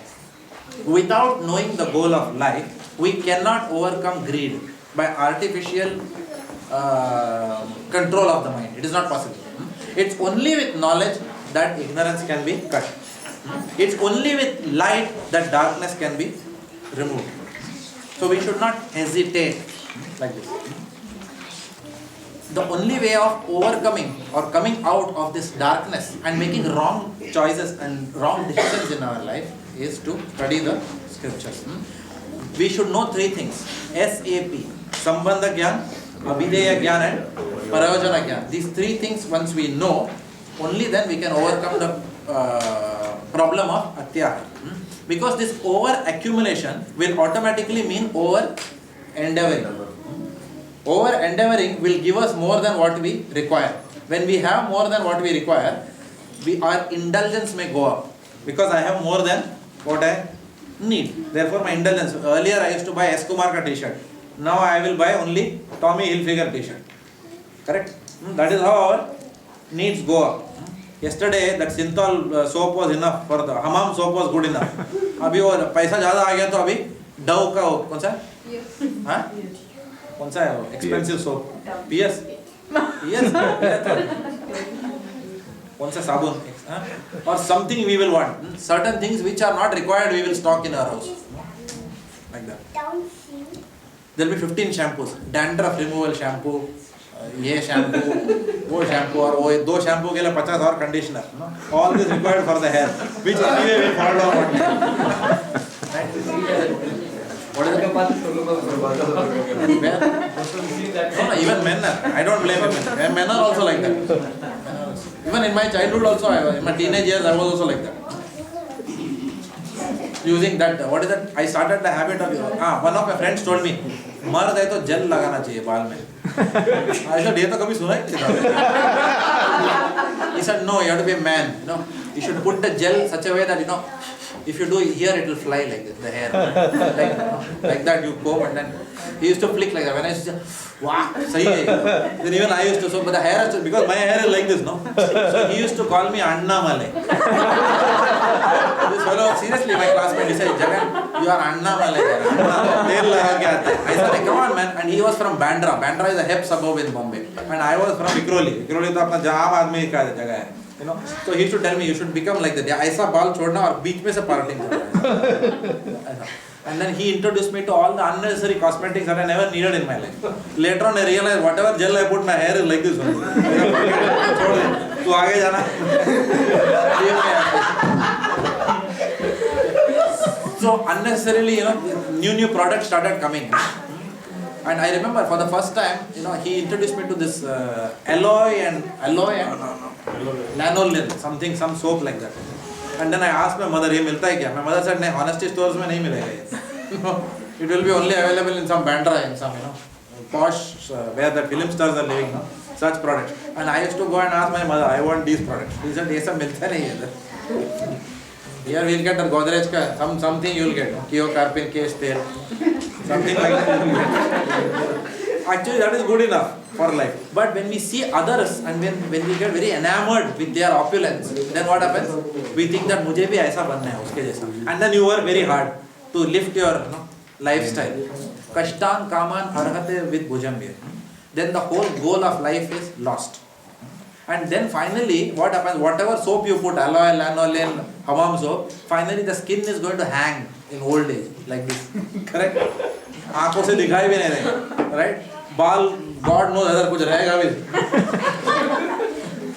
Without knowing the goal of life, we cannot overcome greed by artificial control of the mind. It is not possible. It's only with knowledge that ignorance can be cut. It's only with light that darkness can be removed. So we should not hesitate like this. The only way of overcoming or coming out of this darkness and making wrong choices and wrong decisions in our life is to study the scriptures. We should know three things. SAP, Sambandha Gyan, Abhideya Gyan and Parayojana Gyan. These three things once we know, only then we can overcome the problem of atyahara. Because this over accumulation will automatically mean over endeavoring. Over endeavoring will give us more than what we require. When we have more than what we require, our indulgence may go up. Because I have more than what I need. Therefore my indulgence. Earlier I used to buy Eskumarka t-shirt. Now I will buy only Tommy Hilfiger t-shirt. Correct? That is how our needs go up. Yesterday that Synthol soap was enough for the Hammam soap was good enough. अभी वो पैसा ज़्यादा आ गया तो अभी Dove का कौन सा? हाँ? कौन सा है वो? Expensive soap. Pierce. Yes. कौन सा साबुन? Or something we will want. Certain things which are not required we will stock in our house. Like that. There will be 15 shampoos. Dandruff removal shampoo. ये शैम्पू वो shampoo और वो दो shampoo के लिए 50 और conditioner. All this required for the hair, which anyway will fall down one day. What is it? No, even men are. I don't blame women. Men are also like that. Even in my childhood also, in my teenage years, I was also like that. Using that, what is that? I started the habit of. One of my friends told me, मर्द है तो jail लगाना चाहिए बाल में. I said, ये तो कभी सुना ही नहीं था. He said, no, you have to be a man. You know, you should put the gel such a way that if you do here, it will fly like this, the hair, like that. You comb and then he used to flick like that. When I used to say, wow, sahi hai. Then even I used to. So, but the hair has to, because my hair is like this, no. So he used to call me Anna Male. This fellow, seriously, my classmate, he said, Jagan, you are Anna Male. I said, come on, man. And he was from Bandra. Bandra is a hip suburb in Bombay. And I was from Vikhroli. Vikhroli is apna jaham aadmi ka jagah hai. You know, so he used to tell me, you should become like that. ऐसा बाल छोड़ना और बीच में से parting करना. And then he introduced me to all the unnecessary cosmetics that I never needed in my life. Later on I realized whatever gel I put, my hair is like this only. तू आगे जाना. So unnecessarily, new products started coming. And I remember for the first time, he introduced me to this alloy and lanolin, some soap like that. And then I asked my mother, ये मिलता है क्या? My mother said, नहीं, honesty stores में नहीं मिलेगा ये. It will be only available in some Bandra, in some posh where the film stars are living, such products. And I used to go and ask my mother, I want these products. She said, ये सब मिलता नहीं है. Here we'll get the Godrej ka, something you'll get, Kio Karpin case tail, something like that. Actually, that is good enough for life. But when we see others and when we get very enamored with their opulence, then what happens? We think that मुझे भी ऐसा बनना है उसके जैसा. And then you work very hard to lift your lifestyle. Kashtan kaman arhate with bhujambir. Then the whole goal of life is lost. And then finally, what happens? Whatever soap you put, alloy, lanolin, hammam soap, finally the skin is going to hang in old age like this. Correct? आँखों से दिखाई भी नहीं देगा, right? बाल, God knows अगर कुछ रहेगा भी,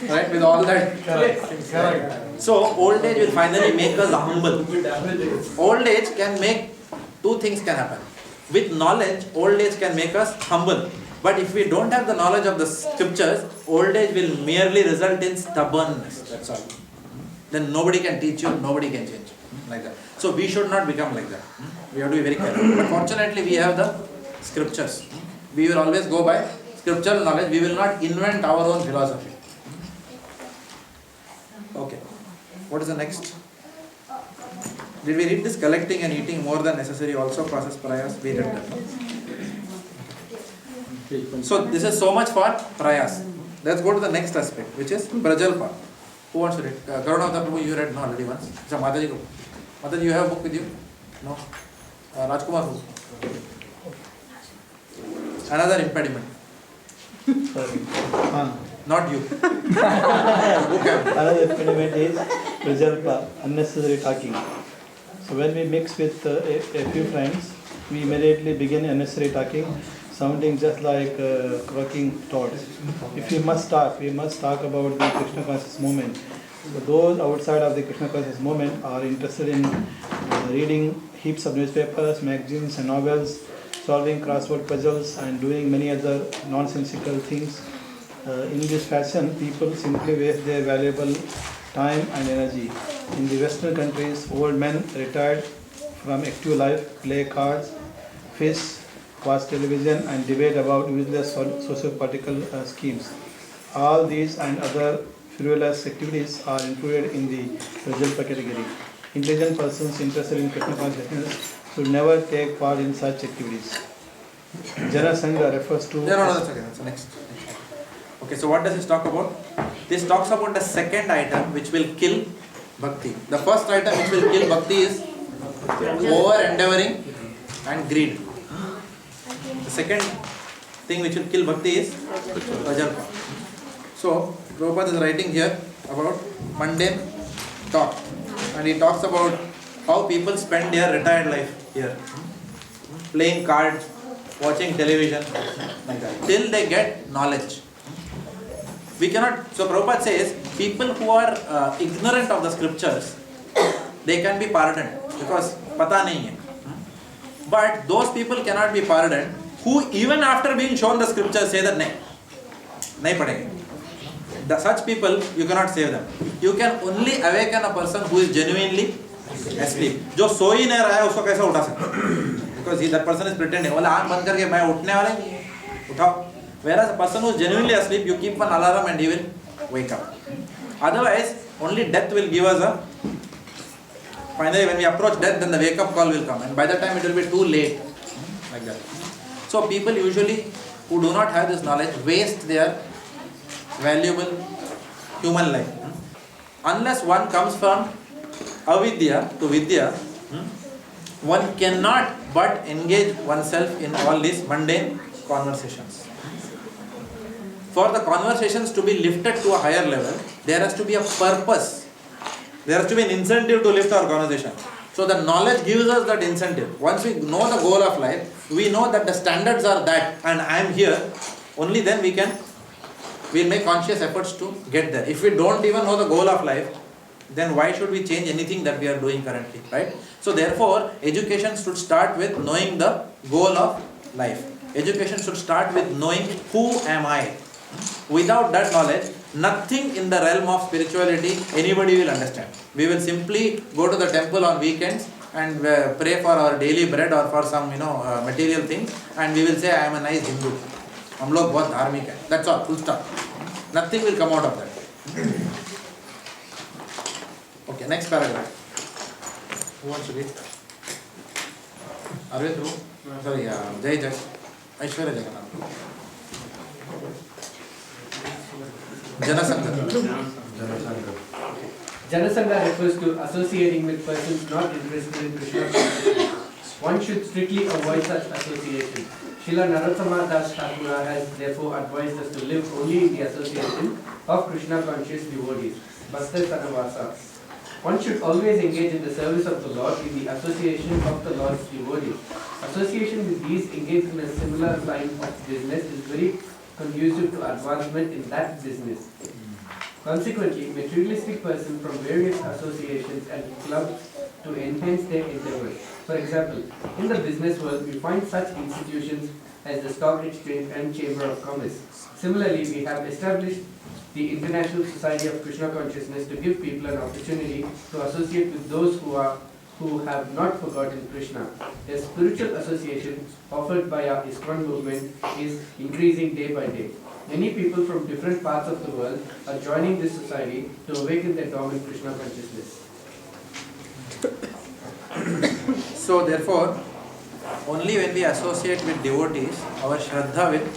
right? With all that. Correct. So old age will finally make us humble. Old age can make two things can happen. With knowledge, old age can make us humble. But if we don't have the knowledge of the scriptures, old age will merely result in stubbornness. That's all. Then nobody can teach you, nobody can change you. Like that. So we should not become like that. We have to be very careful. But fortunately, we have the scriptures. We will always go by scriptural knowledge. We will not invent our own philosophy. Okay. What is the next? Did we read this? Collecting and eating more than necessary also causes prayas. We read that. So this is so much for prayas. Let's go to the next aspect, which is prajalpa. Who wants to read? Karunavata Prabhu, you read no already once. So Mataji go. Mataji, you have a book with you? No. Rajkumar who? Another impediment. Sorry. Not you. Another impediment is prajalpa, unnecessary talking. So when we mix with a few friends, we immediately begin unnecessary talking, sounding just like croaking toads. If we must talk about the Krishna Consciousness movement. So those outside of the Krishna Consciousness movement are interested in reading heaps of newspapers, magazines and novels, solving crossword puzzles and doing many other nonsensical things. In this fashion, people simply waste their valuable time and energy. In the Western countries, old men retired from active life play cards, fish, watch television and debate about useless socio-political schemes. All these and other frivolous activities are included in the prajalpa category. Intelligent persons interested in Krishna consciousness should never take part in such activities. Jana Sangha refers to... No, that's okay. That's the next. Okay, so what does this talk about? This talks about the second item which will kill bhakti. The first item which will kill bhakti is over-endeavoring and greed. The second thing which will kill bhakti is prajalpa. So, Prabhupada is writing here about mundane talk. And he talks about how people spend their retired life here. Playing cards, watching television, like that, till they get knowledge. We cannot, so Prabhupada says, people who are ignorant of the scriptures, they can be pardoned because pata nahi hai. But those people cannot be pardoned who even after being shown the scriptures say that nahi padenge. Such people, you cannot save them. You can only awaken a person who is genuinely asleep. जो सो ही नहीं रहा है उसको कैसे उठा सकते? Because that person is pretending. बोले आँख बंद करके मैं उठने वाला ही उठाओ. Whereas a person who is genuinely asleep, you keep an alarm and he will wake up. Otherwise, only death will give us a... Finally, when we approach death, then the wake-up call will come. And by that time, it will be too late. Like that. So people usually who do not have this knowledge waste their valuable human life. Unless one comes from avidya to vidya, one cannot but engage oneself in all these mundane conversations. For the conversations to be lifted to a higher level, there has to be a purpose. There has to be an incentive to lift our conversation. So the knowledge gives us that incentive. Once we know the goal of life, we know that the standards are that and I am here, only then we'll make conscious efforts to get there. If we don't even know the goal of life, then why should we change anything that we are doing currently, right? So therefore, education should start with knowing the goal of life. Education should start with knowing who am I. Without that knowledge, nothing in the realm of spirituality anybody will understand. We will simply go to the temple on weekends and pray for our daily bread or for some material things, and we will say I am a nice Hindu. हम लोग बहुत धार्मिक हैं. That's all. Full stop. Nothing will come out of that. Okay, next paragraph. Who wants to read? Are we through? Sorry, Jai. Aishwarya Jagannath. Janasangha. Janasangha refers to associating with persons not interested in Krishna consciousness. One should strictly avoid such association. Srila Narottama Das Thakura has therefore advised us to live only in the association of Krishna conscious devotees. Bhakta Sanavasa. One should always engage in the service of the Lord in the association of the Lord's devotees. Association with these engaged in a similar line of business is very conducive to advancement in that business. Consequently, materialistic persons from various associations and clubs to enhance their endeavors. For example, in the business world, we find such institutions as the Stock Exchange and Chamber of Commerce. Similarly, we have established the International Society of Krishna Consciousness to give people an opportunity to associate with those who have not forgotten Krishna. A spiritual association offered by our ISKCON movement is increasing day by day. Many people from different parts of the world are joining this society to awaken their dormant Krishna consciousness. So therefore, only when we associate with devotees, our Shraddha will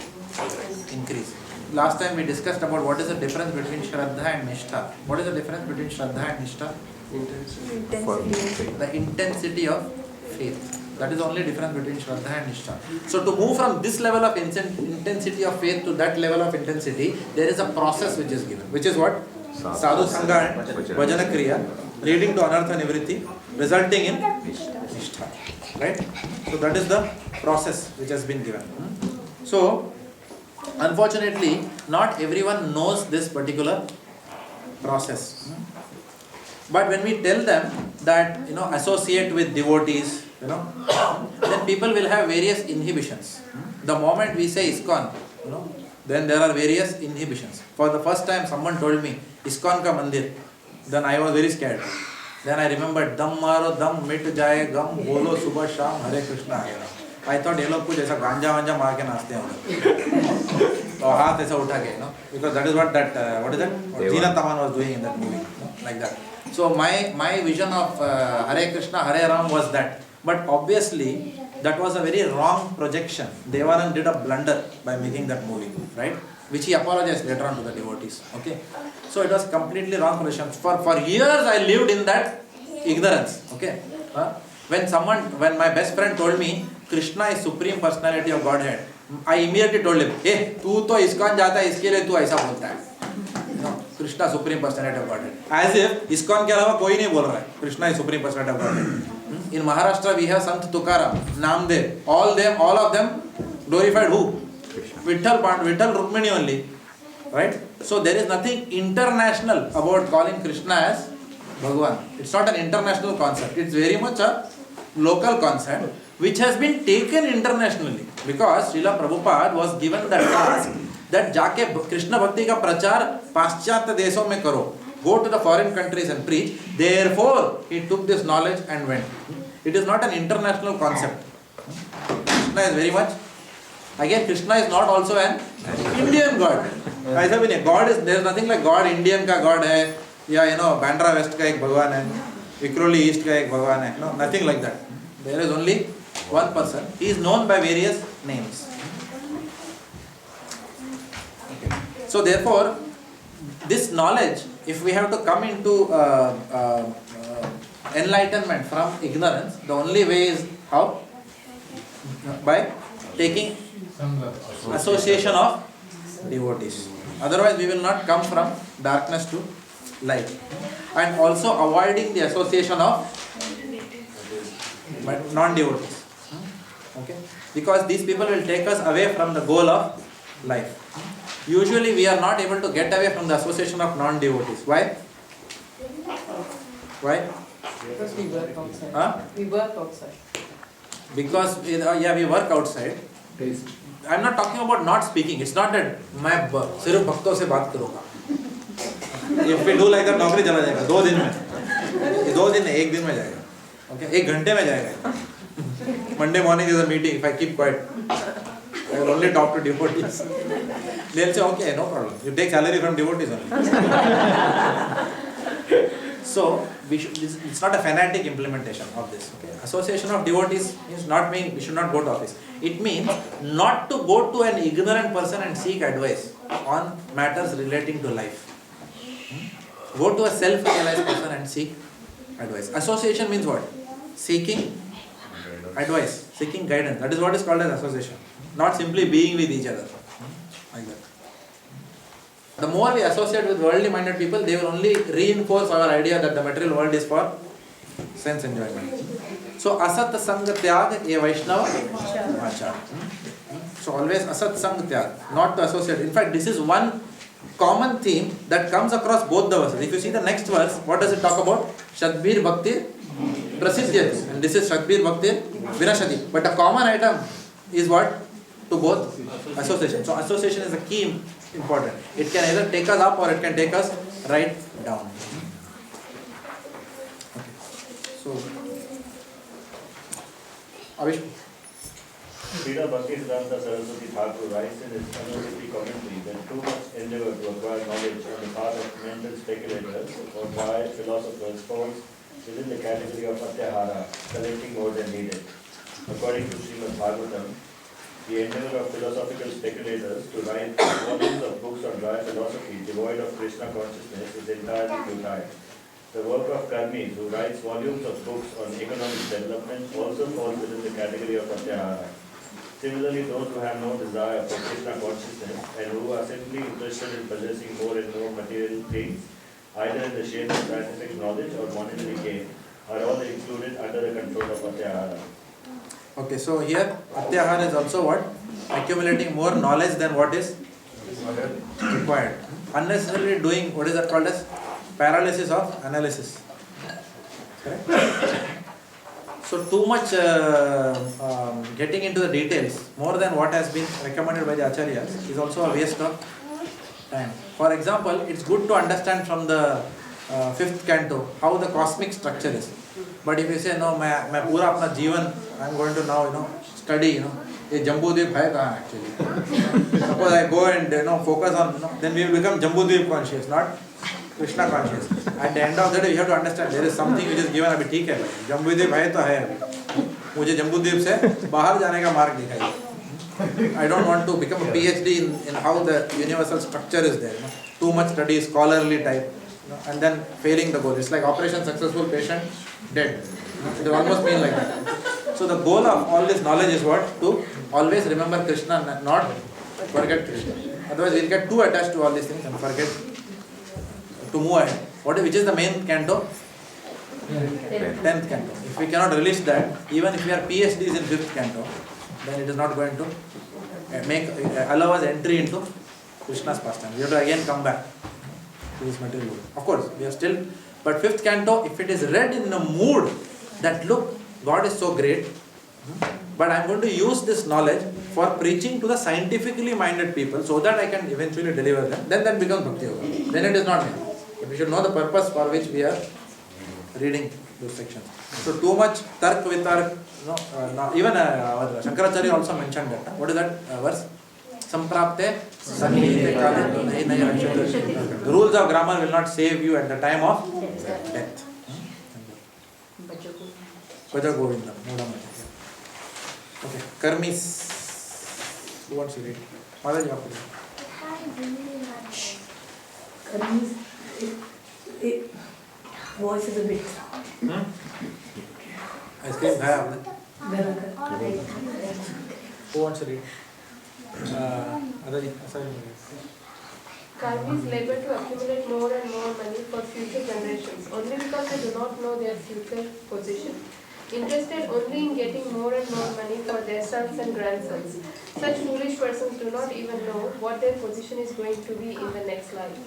increase. Last time we discussed about what is the difference between Shraddha and Nishtha. What is the difference between Shraddha and Nishtha? Intensity. The intensity of faith. That is the only difference between Shraddha and Nishtha. So to move from this level of intensity of faith to that level of intensity, there is a process which is given. Which is what? Sadhu Sangha and Bhajana Kriya, leading to Anartha Nivritti, resulting in Nishtha. Right? So that is the process which has been given. So, unfortunately, not everyone knows this particular process. But when we tell them that, associate with devotees, then people will have various inhibitions. The moment we say ISKCON, then there are various inhibitions. For the first time, someone told me, ISKCON ka mandir. Then I was very scared. Then I remembered, dam maro, dam mit jaye, gam bolo subah sham, Hare Krishna Hare Ram. I thought ये लोग कुछ ऐसा गांजा वांजा मार के नाचते हैं और हाथ ऐसा उठा के, because that is what Zeenat Aman was doing in that movie, like that. So my vision of Hare Krishna Hare Ram was that, but obviously that was a very wrong projection. Devanand did a blunder by making that movie, right? Which he apologized later on to the devotees. Okay, so it was completely wrong projection. For years I lived in that ignorance. Okay, when my best friend told me Krishna is Supreme Personality of Godhead, I immediately told him, hey, तू तो ISKCON जाता है, इसके लिए तू ऐसा बोलता है. Krishna Supreme Personality of Godhead. As if ISKCON के अलावा कोई नहीं बोल रहा है. Krishna is Supreme Personality of Godhead. In Maharashtra we have Sant Tukaram, Namdev, all of them glorified who? Vitthal Rukmini only. Right? So there is nothing international about calling Krishna as Bhagavan. It's not an international concept. It's very much a local concept which has been taken internationally, because Srila Prabhupada was given the task that जाके कृष्ण भक्ति का प्रचार पाश्चात्य देशों में करो. Go to the foreign countries and preach. Therefore, he took this knowledge and went. It is not an international concept. Krishna is very much. Again, Krishna is not also an Indian God. ऐसा भी नहीं. God is, there is nothing like God. Indian का God है, या Bandra West का एक भगवान है, Vikhroli East का एक भगवान है. No, nothing like that. There is only one person. He is known by various names. Okay. So therefore, this knowledge, if we have to come into enlightenment from ignorance, the only way is how? By taking association of devotees. Otherwise we will not come from darkness to light. And also avoiding the association of non-devotees. Okay? Because these people will take us away from the goal of life. Usually we are not able to get away from the association of non-devotees. Why? Why? Because we work outside. Huh? We work outside. Because we work outside. I am not talking about not speaking. It's not that मैं सिर्फ भक्तों से बात करूँगा. If we do like that, नौकरी चला जाएगा 2 दिन में. 2 दिन नहीं, 1 दिन में जाएगा. Okay, 1 घंटे में जाएगा. Monday morning is a meeting. If I keep quiet, I will only talk to devotees. They'll say, okay, no problem. You take salary from devotees only. So it's not a fanatic implementation of this. Okay? Association of devotees means not mean we should not go to office. It means not to go to an ignorant person and seek advice on matters relating to life. Go to a self-realized person and seek advice. Association means what? Seeking advice, seeking guidance. That is what is called as association. Not simply being with each other. Like that. The more we associate with worldly minded people, they will only reinforce our idea that the material world is for sense enjoyment. So asat sang tyag e Vaishnava achar. So always asat sang tyag, not to associate. In fact, this is one common theme that comes across both the verses. If you see the next verse, what does it talk about? Shadbir Bhakti Prasiddhyati. And this is Shakbir Bhakti Vinashati. But a common item is what? To both association. So association is the key important. It can either take us up or it can take us right down. Okay. So, Avish. Srila Bhaktivedanta Saraswati Thakur writes in his Anuriti commentary that too much endeavor to acquire knowledge on the part of mental speculators or quiet philosophers falls within the category of Atyahara, collecting more than needed. According to Srimad Bhagavatam, the endeavor of philosophical speculators to write volumes of books on dry philosophy devoid of Krishna consciousness is entirely futile. The work of karmis who writes volumes of books on economic development also falls within the category of Atyahara. Similarly, those who have no desire for Krishna consciousness and who are simply interested in possessing more and more material things, either in the shape of scientific knowledge or monetary gain, are all included under the control of Atyahara. Okay, so here Atyahara is also what? Accumulating more knowledge than what is required. Unnecessarily doing what is that called as paralysis of analysis. Correct? So too much getting into the details more than what has been recommended by the Acharyas is also a waste of time. For example, it's good to understand from the 5th canto how the cosmic structure is. But if you say no, मैं पूरा अपना जीवन I'm going to now study ये जम्बूद्वीप है कहाँ actually. Suppose I go and focus on then we will become Jambudvipa conscious, not Krishna conscious. At the end of the day, you have to understand there is something which is given. अभी ठीक है भाई, जम्बूद्वीप है तो है अभी. मुझे जम्बूद्वीप से बाहर जाने का मार्ग दिखाइए. I don't want to become a PhD in how the universal structure is there. Too much study, scholarly type, and then failing the goal. It's like operation successful, patient dead. It will almost mean like that. So the goal of all this knowledge is what? To always remember Krishna, not forget Krishna. Otherwise, we'll get too attached to all these things and forget to move ahead. Which is the main canto? 10th canto. If we cannot release that, even if we are PhDs in 5th canto, then it is not going to allow us entry into Krishna's pastime. We have to again come back to this material world. Of course, we are still, but 5th canto, if it is read in a mood that look, God is so great, but I am going to use this knowledge for preaching to the scientifically minded people so that I can eventually deliver them, then that becomes Bhakti Yoga. Then it is not me. But we should know the purpose for which we are reading those sections. So too much tark vitark, even Shankaracharya also mentioned that. What is that verse? Samprapte sannihite kale nahi nahi rakshate. The rules of grammar will not save you at the time of death. Bhaja Govindam. Okay, Karmis. Who wants to read? Mother, you have to read. Karmis. Voice is a bit. Ice cream खाया आपने? Who wants to read? Adaji, Karmis labor to accumulate more and more money for future generations, only because they do not know their future position. Interested only in getting more and more money for their sons and grandsons. Such foolish persons do not even know what their position is going to be in the next life.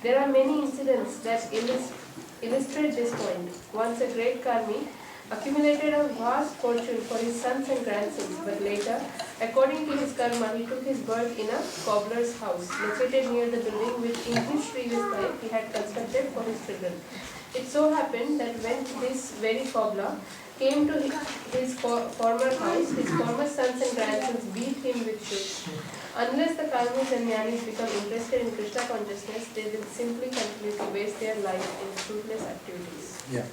There are many incidents that illustrate this point. Once a great karmi accumulated a vast fortune for his sons and grandsons, but later, according to his karma, he took his birth in a cobbler's house, located near the building which in his previous life he had constructed for his children. It so happened that when this very cobbler came to his former house, his former sons and grandsons beat him with shoes. Unless the karmis and jnanis become interested in Krishna consciousness, they will simply continue to waste their life in fruitless activities. Yeah.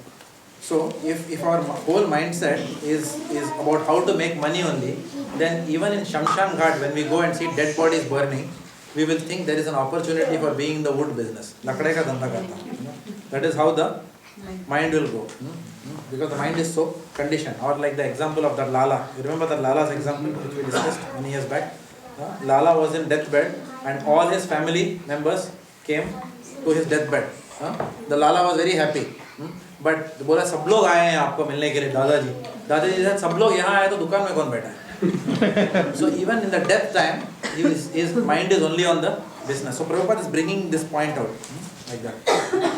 So, if our whole mindset is about how to make money only, then even in Shamshan Ghat, when we go and see dead bodies burning, we will think there is an opportunity for being in the wood business. Lakde ka dhanda karta. That is how the mind will go. Because the mind is so conditioned. Or like the example of that Lala. You remember that Lala's example which we discussed many years back? Lala was in deathbed and all his family members came to his deathbed. The Lala was very happy. But बोला सब लोग आए हैं आपको मिलने के लिए दादाजी said सब लोग यहाँ आए तो दुकान में कौन बैठा है? So even in the death time, his mind is only on the business. So Prabhupada is bringing this point out like that.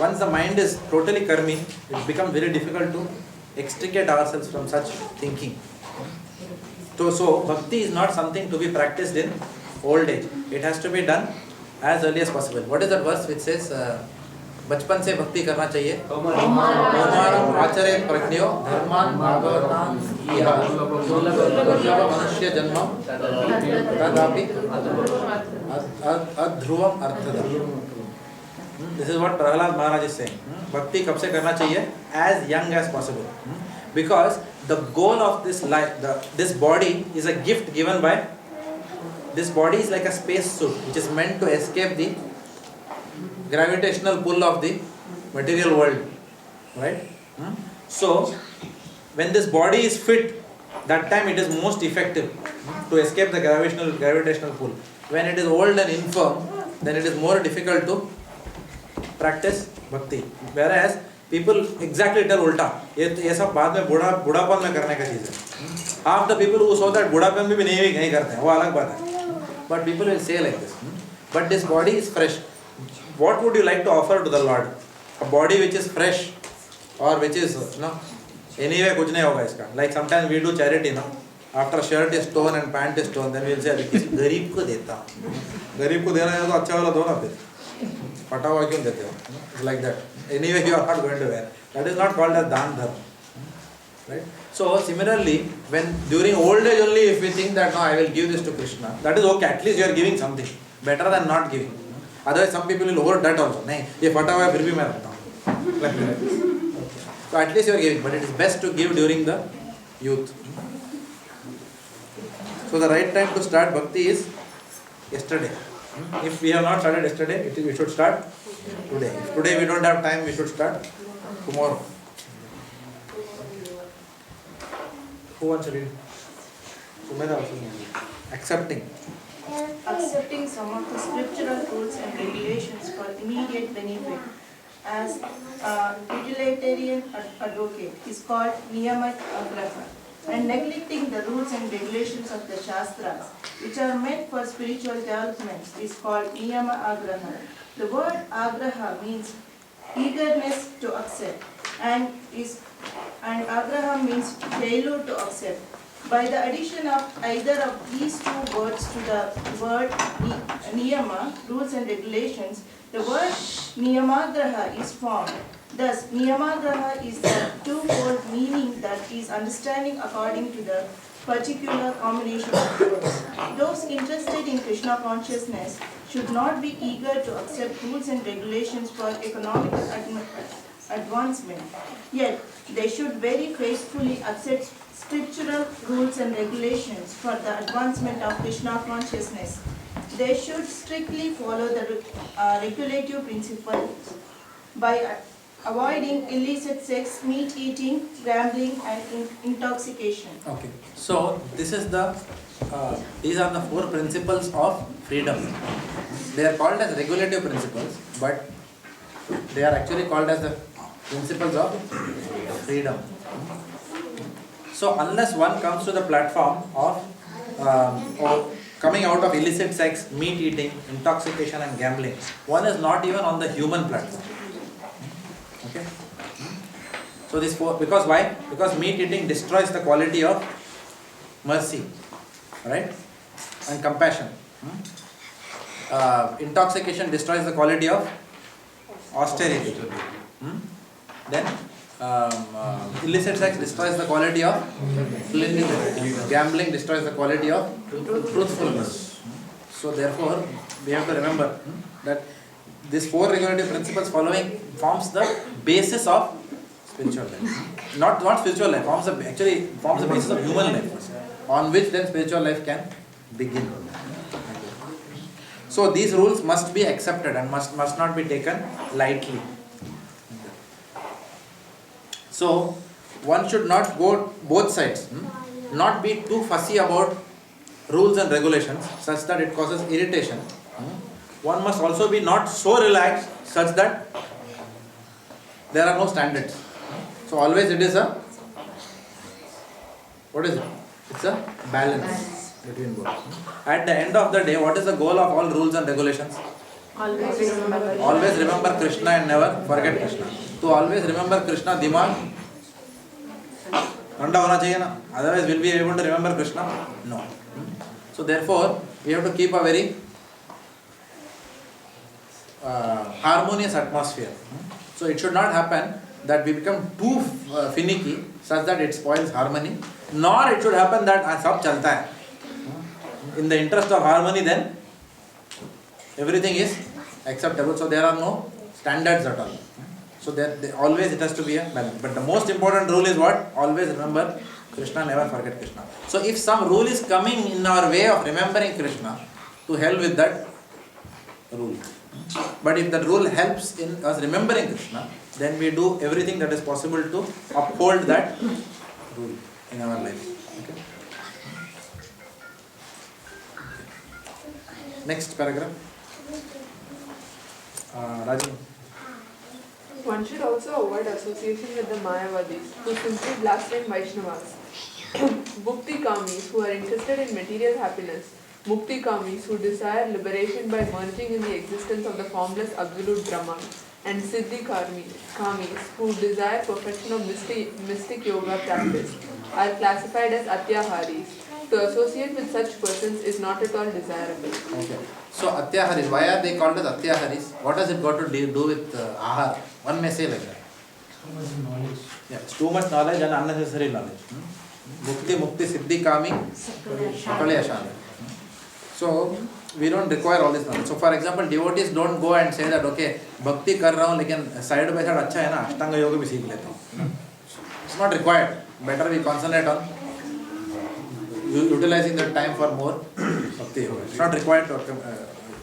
Once the mind is totally karmi, it becomes very difficult to extricate ourselves from such thinking. So bhakti is not something to be practiced in old age. It has to be done as early as possible. What is that verse which says, बचपन से भक्ति करना चाहिए? कौमारम आचरे प्रज्ञो धर्मान भागवतान इह दुर्लभ मनुष्य जन्मम तदापि अध्रुवम अर्थदम्. This is what Prahlad Maharaj is saying. Bhakti कब से करना चाहिए? As young as possible. Because the goal of this life, this body is a gift given by, this body is like a space suit which is meant to escape the gravitational pull of the material world. Right? So, when this body is fit, that time it is most effective to escape the gravitational pull. When it is old and infirm, then it is more difficult to practice bhakti. Whereas people exactly tell ulta. ये सब बाद में बुढ़ापन में करने का चीज़ है. Half the people who saw that बुढ़ापन में भी नहीं करते हैं, वो अलग बात है. But people will say like this. But this body is fresh. What would you like to offer to the Lord? A body which is fresh, or which is anyway कुछ नहीं होगा इसका. Like sometimes we do charity, no. After shirt is torn and pant is torn, then we will say अभी किसी गरीब को देता हूँ. गरीब को देना है तो अच्छा वाला दो ना फिर. फटा हुआ क्यों देते हो? It's like that. Anyway you are not going to wear. That is not called as dan dharma. Right? So similarly, when during old age only if we think that no, I will give this to Krishna, that is okay. At least you are giving something. Better than not giving. Otherwise some people will over that also. नहीं, ये फटा हुआ है फिर भी मैं रखता हूँ. So at least you are giving, but it is best to give during the youth. So the right time to start bhakti is yesterday. If we have not started yesterday, we should start today. If today we don't have time, we should start tomorrow. Who wants to read? Sumedha also. Accepting. Accepting some of the scriptural rules and regulations for immediate benefit as a utilitarian advocate is called niyamat agraha, and neglecting the rules and regulations of the shastras which are meant for spiritual development is called niyama agraha. The word agraha means eagerness to accept, and agraha means failure to accept. By the addition of either of these two words to the word niyama, rules and regulations, the word niyamagraha is formed. Thus, niyamagraha is the twofold meaning that is understanding according to the particular combination of words. Those interested in Krishna consciousness should not be eager to accept rules and regulations for economical advancement. Yet, they should very faithfully accept scriptural rules and regulations for the advancement of Krishna consciousness. They should strictly follow the regulative principles by avoiding illicit sex, meat eating, gambling, and intoxication. Okay, so this is these are the 4 principles of freedom. They are called as regulative principles, but they are actually called as the principles of freedom. So unless one comes to the platform of coming out of illicit sex, meat eating, intoxication and gambling, one is not even on the human platform. Okay? So this 4, because why? Because meat eating destroys the quality of mercy, right? And compassion. Intoxication destroys the quality of austerity. Then illicit sex destroys the quality of cleanliness. Gambling destroys the quality of truthfulness. So therefore, we have to remember that these 4 regulative principles following forms the basis of spiritual life. Not spiritual life, forms the basis of human life, on which then spiritual life can begin. So these rules must be accepted and must not be taken lightly. So one should not go both sides, not be too fussy about rules and regulations such that it causes irritation. One must also be not so relaxed such that there are no standards. So always it is it's a balance between both. At the end of the day, what is the goal of all rules and regulations? Always remember Krishna and never forget Krishna. To always remember Krishna, dimag Randa hona chahiye na, otherwise will we be able to remember Krishna? No. So therefore, we have to keep a very harmonious atmosphere. So it should not happen that we become too finicky such that it spoils harmony, nor it should happen that sab chalta hai. In the interest of harmony, then everything is acceptable. So there are no standards at all. So always it has to be a balance. But the most important rule is what? Always remember Krishna, never forget Krishna. So if some rule is coming in our way of remembering Krishna, to hell with that rule. But if that rule helps in us remembering Krishna, then we do everything that is possible to uphold that rule in our life. Okay? Next paragraph. Raju. One should also avoid association with the Mayavadis, who simply blaspheme Vaishnavas. Bhakti Kamis, who are interested in material happiness. Mukti Kamis, who desire liberation by merging in the existence of the formless absolute Brahman. And Siddhi Kamis, who desire perfection of mystic yoga practice, are classified as Atyaharis. To associate with such persons is not at all desirable. Okay. So Atyaharis, why are they called as Atyaharis? What has it got to do with Ahar? One may say like that. Too much knowledge. Yeah, it's too much knowledge and unnecessary knowledge. Mukti, Siddhi, Kami, Sakale. So we don't require all this knowledge. So for example, devotees don't go and say that, okay, Bhakti kar raha hu, lekin side by side अच्छा है ना, Ashtanga yoga भी सीख लेता हूँ. It's not required. Better we concentrate on utilizing that time for more Bhakti yoga. It's not required to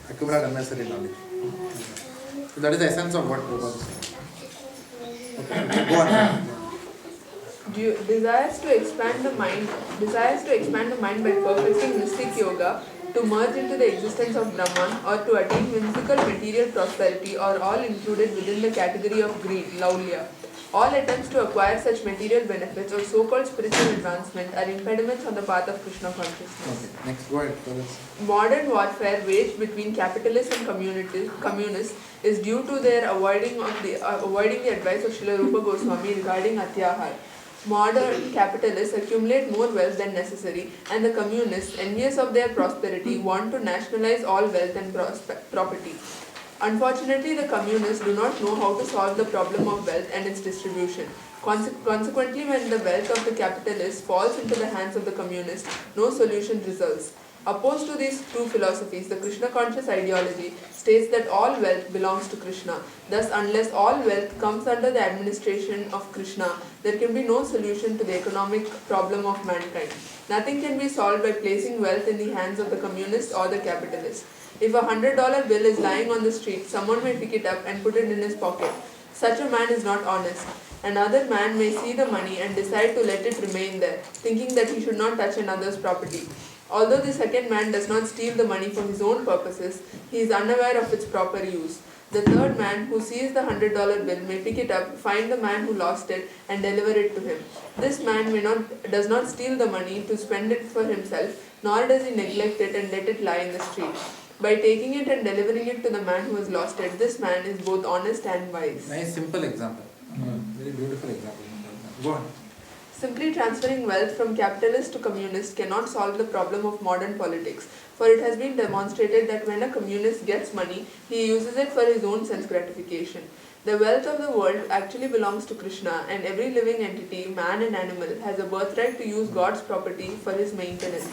accumulate unnecessary knowledge. So that is the essence of what Prabhupada is saying. Okay, go on. Desires to expand the mind by perfecting mystic yoga, to merge into the existence of Brahman, or to attain whimsical material prosperity are all included within the category of greed, laulya. All attempts to acquire such material benefits or so-called spiritual advancement are impediments on the path of Krishna consciousness. Okay, next, go ahead. Modern warfare waged between capitalists and communists is due to their avoiding the advice of Srila Rupa Goswami regarding Atyahar. Modern capitalists accumulate more wealth than necessary, and the communists, envious of their prosperity, want to nationalize all wealth and property. Unfortunately, the communists do not know how to solve the problem of wealth and its distribution. Consequently, when the wealth of the capitalists falls into the hands of the communists, no solution results. Opposed to these two philosophies, the Krishna conscious ideology states that all wealth belongs to Krishna. Thus, unless all wealth comes under the administration of Krishna, there can be no solution to the economic problem of mankind. Nothing can be solved by placing wealth in the hands of the communist or the capitalist. If a $100 bill is lying on the street, someone may pick it up and put it in his pocket. Such a man is not honest. Another man may see the money and decide to let it remain there, thinking that he should not touch another's property. Although the second man does not steal the money for his own purposes, he is unaware of its proper use. The third man, who sees the $100 bill, may pick it up, find the man who lost it, and deliver it to him. This man does not steal the money to spend it for himself, nor does he neglect it and let it lie in the street. By taking it and delivering it to the man who has lost it, this man is both honest and wise. Nice, simple example. Very beautiful example. Go on. Simply transferring wealth from capitalist to communist cannot solve the problem of modern politics, for it has been demonstrated that when a communist gets money, he uses it for his own sense gratification. The wealth of the world actually belongs to Krishna, and every living entity, man and animal, has a birthright to use God's property for his maintenance.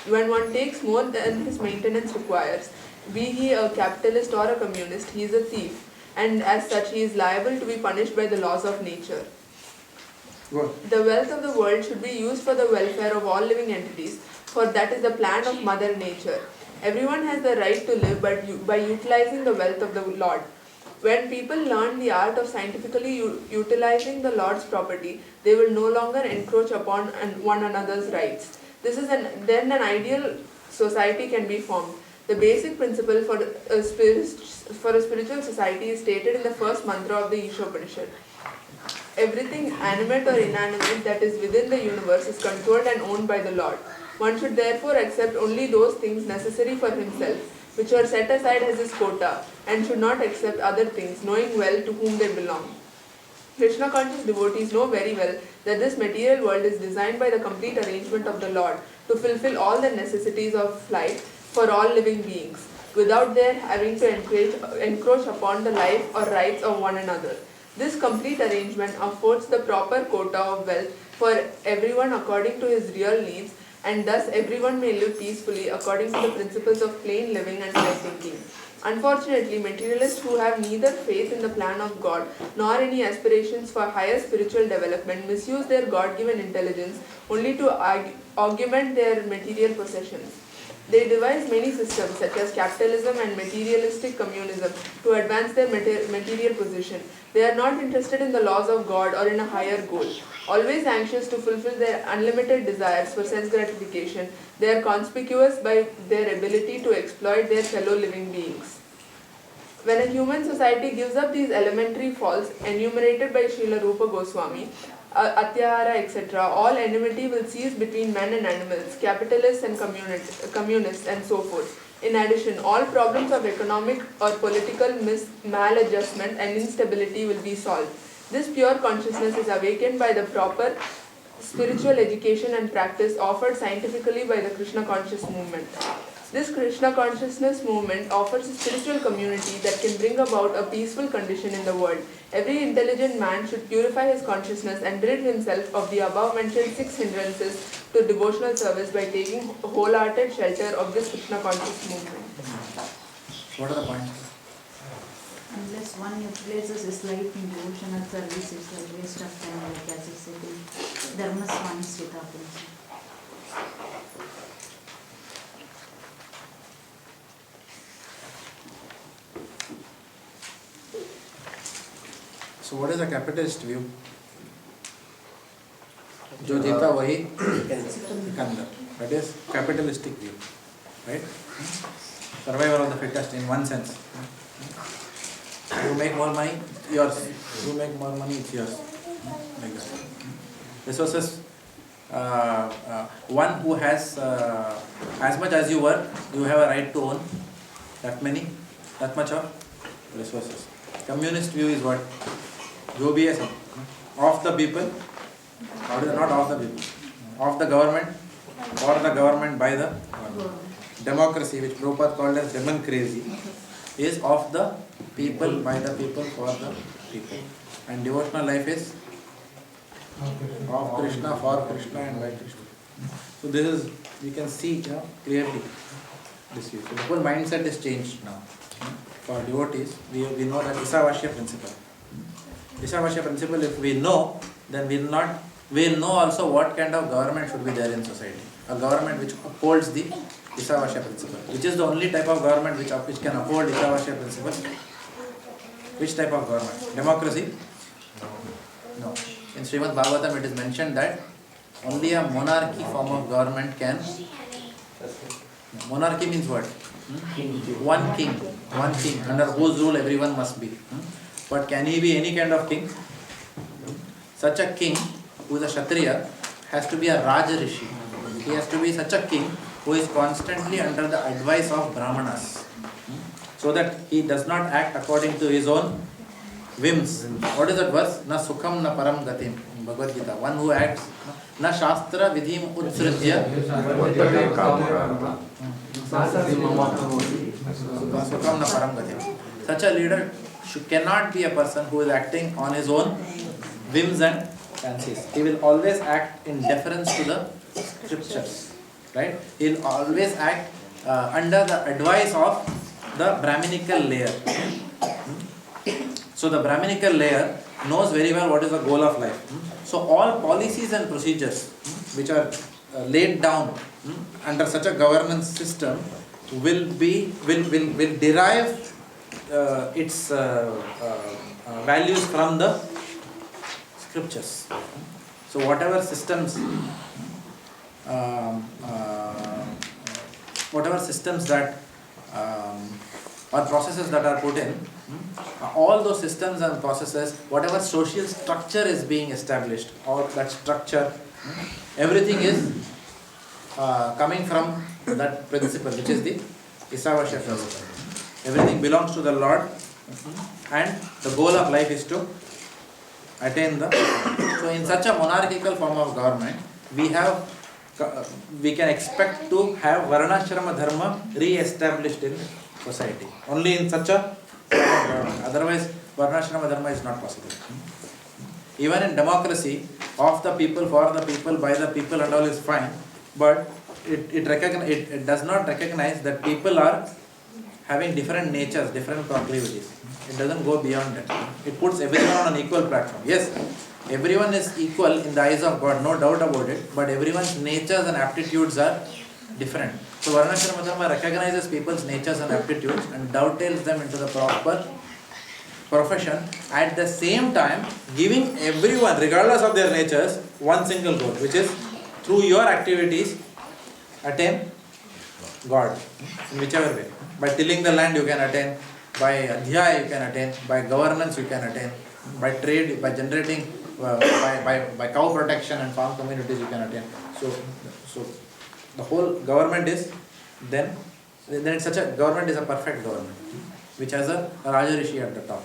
When one takes more than his maintenance requires, be he a capitalist or a communist, he is a thief, and as such he is liable to be punished by the laws of nature. The wealth of the world should be used for the welfare of all living entities, for that is the plan of Mother Nature. Everyone has the right to live by utilizing the wealth of the Lord. When people learn the art of scientifically utilizing the Lord's property, they will no longer encroach upon one another's rights. Then an ideal society can be formed. The basic principle for a spiritual society is stated in the first mantra of the Isopanisad. Everything animate or inanimate that is within the universe is controlled and owned by the Lord. One should therefore accept only those things necessary for himself, which are set aside as his quota, and should not accept other things, knowing well to whom they belong. Krishna conscious devotees know very well that this material world is designed by the complete arrangement of the Lord to fulfill all the necessities of life for all living beings, without their having to encroach upon the life or rights of one another. This complete arrangement affords the proper quota of wealth for everyone according to his real needs, and thus everyone may live peacefully according to the principles of plain living and right thinking. Unfortunately, materialists who have neither faith in the plan of God nor any aspirations for higher spiritual development misuse their God-given intelligence only to augment their material possessions. They devise many systems such as capitalism and materialistic communism to advance their material position. They are not interested in the laws of God or in a higher goal. Always anxious to fulfill their unlimited desires for sense gratification, they are conspicuous by their ability to exploit their fellow living beings. When a human society gives up these elementary faults enumerated by Srila Rupa Goswami, Atyahara, etc., all enmity will cease between men and animals, capitalists and communists, and so forth. In addition, all problems of economic or political maladjustment and instability will be solved. This pure consciousness is awakened by the proper spiritual education and practice offered scientifically by the Krishna Conscious movement. This Krishna Consciousness movement offers a spiritual community that can bring about a peaceful condition in the world. Every intelligent man should purify his consciousness and rid himself of the above-mentioned 6 hindrances to devotional service by taking wholehearted shelter of this Krishna Conscious movement. What are the points? Unless one utilizes his life in devotional service, it's a waste of time, like as he said in Dharma Swami Prabhupada. So what is a capitalist view? जो जीता वही Sikandar. That is capitalistic view, right? Survival of the fittest in one sense. You make more money, yours. You make more money, it's yours. Like that. Resources. One who has as much as you work, you have a right to own that much of resources. Communist view is what? जो भी है सब of the people, or not of the people, of the government, or the government by the government. Democracy, which Prabhupada called as democracy, is of the people, by the people, for the people. And devotional life is of Krishna, for Krishna, and by Krishna. So this is, you can see clearly this view. So the whole mindset is changed now. For devotees, we know that Isavashya principle. Isavashya principle, if we know, then we'll know also what kind of government should be there in society. A government which upholds the Isavashya principle, which is the only type of government which can uphold Isavashya principle. Which type of government? Democracy? No. In Srimad Bhagavatam it is mentioned that only a monarchy form of government can. Monarchy means what? One king, under whose rule everyone must be. But can he be any kind of king? Such a king who is a Kshatriya has to be a Raja Rishi. He has to be such a king who is constantly under the advice of Brahmanas, so that he does not act according to his own whims. What is that verse? Na sukham na param gatim in Bhagavad Gita. One who acts na shastra vidhim utsritya sukham na param gatim. Such a leader cannot be a person who is acting on his own whims and fancies. He will always act in deference to the scriptures, right? He will always act under the advice of the Brahminical layer. So the Brahminical layer knows very well what is the goal of life. So all policies and procedures which are laid down under such a governance system will derive its values from the scriptures. So whatever systems that or processes that are put in, all those systems and processes, whatever social structure is being established, all that structure, everything is coming from that principle, which is the Isavashya principle. Everything belongs to the Lord, and the goal of life is to attain the. So in such a monarchical form of government, we can expect to have Varnashrama Dharma re-established in society. Only in such a form of government. Otherwise, Varnashrama Dharma is not possible. Even in democracy, of the people, for the people, by the people and all is fine, but it does not recognize that people are having different natures, different proclivities. It doesn't go beyond that. It puts everyone on an equal platform. Yes, everyone is equal in the eyes of God, no doubt about it, but everyone's natures and aptitudes are different. So Varnashrama Dharma recognizes people's natures and aptitudes and dovetails them into the proper profession, at the same time giving everyone, regardless of their natures, one single goal, which is through your activities attain God in whichever way. By tilling the land you can attain, by adhyaya you can attain, by governance you can attain, by trade, by generating, by cow protection and farm communities you can attain. So the whole government is then it's such a government is a perfect government, which has a Raja Rishi at the top.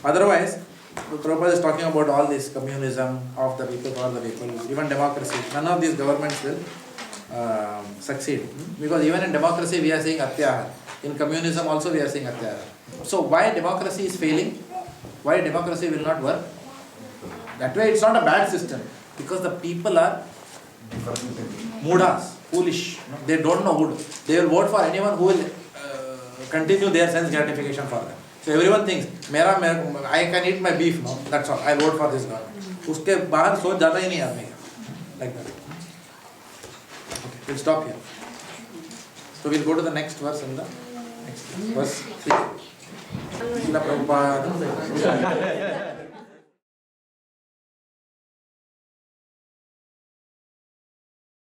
Otherwise, Prabhupada is talking about all this communism, of the people, for the people, even democracy. None of these governments will succeed. Because even in democracy we are seeing Atyahar. In communism also we are seeing Atyahar. So why democracy is failing? Why democracy will not work? That way it's not a bad system. Because the people are mudas, foolish. They don't know who. They will vote for anyone who will continue their sense gratification for them. So everyone thinks, I can eat my beef, no? That's all. I vote for this government. Uske bahar soch jata hi nahi aadmi ka. Like that. Okay, we'll stop here. So we'll go to the next verse in the next verse 3. Srila Prabhupada.